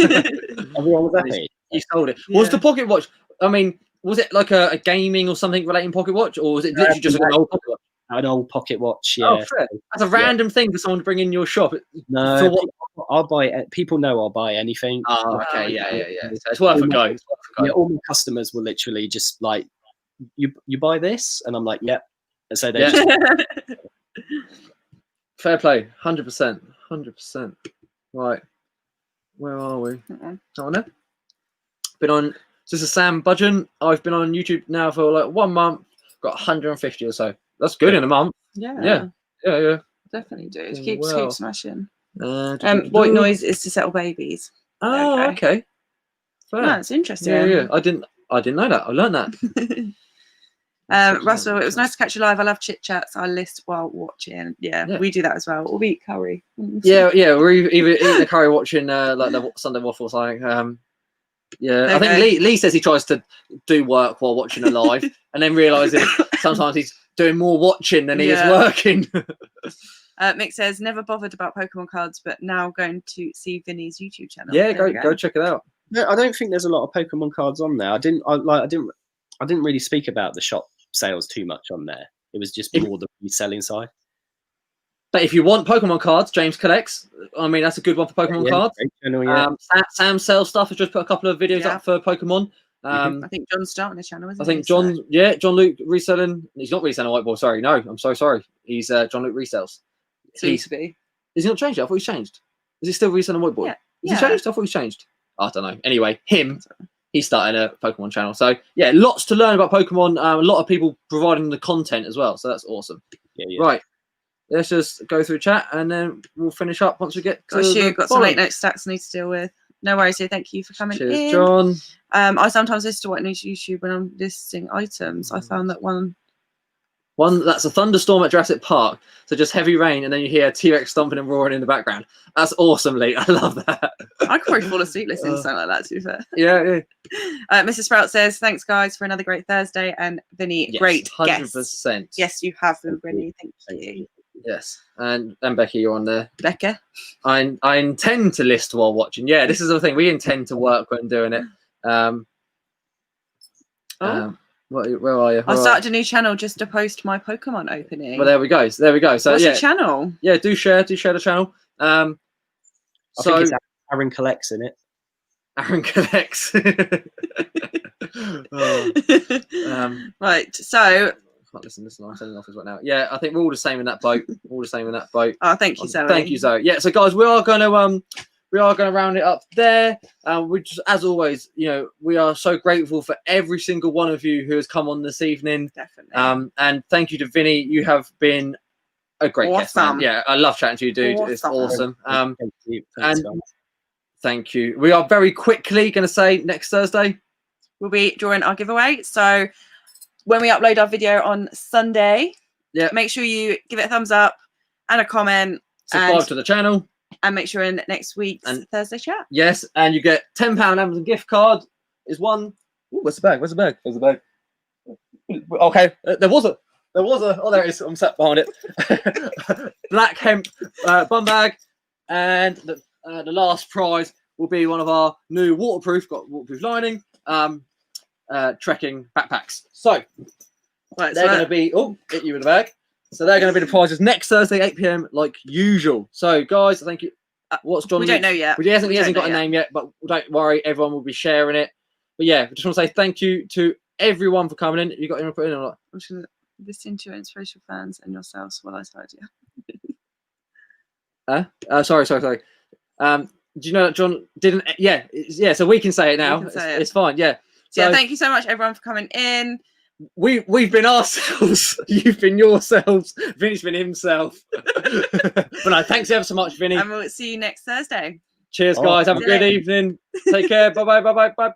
everyone was happy. You sold it. Was the pocket watch? I mean, was it like a gaming or something relating pocket watch, or was it literally just an old pocket watch? An old pocket watch, yeah. Oh, fair. That's a random thing for someone to bring in your shop. No, I'll buy. People know I'll buy anything. Oh, okay, yeah. So it's worth a go. It's worth a go. Yeah, all my customers will literally just like, you buy this, and I'm like, yep. And so they just fair play, 100%, 100%. Right, where are we? Oh no, been on. This is Sam Budgeon. I've been on YouTube now for like 1 month. Got 150 or so. That's good in a month. Yeah. Definitely do. Keep smashing. White noise is to settle babies. Oh, okay. Fair. No, it's interesting. Yeah. I didn't know that. I learned that. Russell, it was nice to catch you live. I love chit chats. I list while watching. Yeah, we do that as well. Or we eat curry. Yeah. We're either eating the curry, watching like the Sunday waffle or something. I think Lee says he tries to do work while watching a live, and then realizes sometimes he's doing more watching than he is working. Mick says never bothered about Pokemon cards, but now going to see Vini's YouTube channel. Yeah, go check it out. No, I don't think there's a lot of Pokemon cards on there. I didn't really speak about the shop sales too much on there. It was just more the reselling side. But if you want Pokemon cards, James collects. I mean, that's a good one for Pokemon cards. Channel, Sam sells stuff. Has just put a couple of videos up for Pokemon. I think John's starting a channel, isn't he? I think John Luke reselling. He's not reselling Whiteboard. Sorry, no, I'm so sorry. He's John Luke resells. Seems to be. Is he not changed? I thought he's changed. Is he still reselling Whiteboard? Yeah. Is he changed? I thought he's changed. I don't know. Anyway, he's starting a Pokemon channel. So yeah, lots to learn about Pokemon. A lot of people providing the content as well. So that's awesome. Yeah. Right. Let's just go through chat and then we'll finish up once we get to got some late note stats I need to deal with. No worries here. Thank you for coming in. Cheers, John. I sometimes listen to White News YouTube when I'm listing items. I found that one that's a thunderstorm at Jurassic Park. So just heavy rain and then you hear T-Rex stomping and roaring in the background. That's awesome, Lee. I love that. I could probably fall asleep listening to something like that, to be fair. Yeah. Mrs. Sprout says, thanks, guys, for another great Thursday. And Vinny, great 100%. guest. Yes, you have been, Vinny. Thank you. Yes. And Becky, you're on there. Becca? I intend to list while watching. Yeah, this is the thing. We intend to work when doing it. Where are you? I started a new channel just to post my Pokemon opening. Well, there we go. So what's the channel? Yeah, do share the channel. I think it's Aaron Collects in it. Aaron Collects. Right, so can't listen. I'm sending off right now. Yeah, I think we're all the same in that boat. Oh, thank you, Zoe. Thank you, Zoe. Yeah, so guys, we are going to round it up there. We just, as always, we are so grateful for every single one of you who has come on this evening. Definitely. And thank you to Vinny. You have been a great guest, man. Yeah, I love chatting to you, dude. It's awesome. Thank you. Thank you. We are very quickly going to say next Thursday we'll be drawing our giveaway. So when we upload our video on Sunday, make sure you give it a thumbs up and a comment. Subscribe to the channel. And make sure in next week's Thursday chat. Yes, and you get £10 Amazon gift card. Is one. Ooh, where's the bag? Okay, there was a. Oh, there it is. I'm sat behind it. Black hemp bum bag, and the last prize will be one of our new waterproof lining trekking backpacks. So they're going to be. Oh, hit you with the bag. So they're going to be the prizes next Thursday, 8 PM, like usual. So, guys, thank you. What's John? We don't know yet. He hasn't got a name yet, but don't worry, everyone will be sharing it. But yeah, I just want to say thank you to everyone for coming in. You got anyone to put in or not? I'm just going to listen to your inspirational fans and yourselves while I slide you. Sorry. Do you know that John didn't? Yeah. So we can say it now. It's fine. Yeah. So thank you so much, everyone, for coming in. We've been ourselves. You've been yourselves. Vinny's been himself. But no, thanks ever so much, Vinny. And we'll see you next Thursday. Cheers, guys. Have a good evening. Take care. Bye.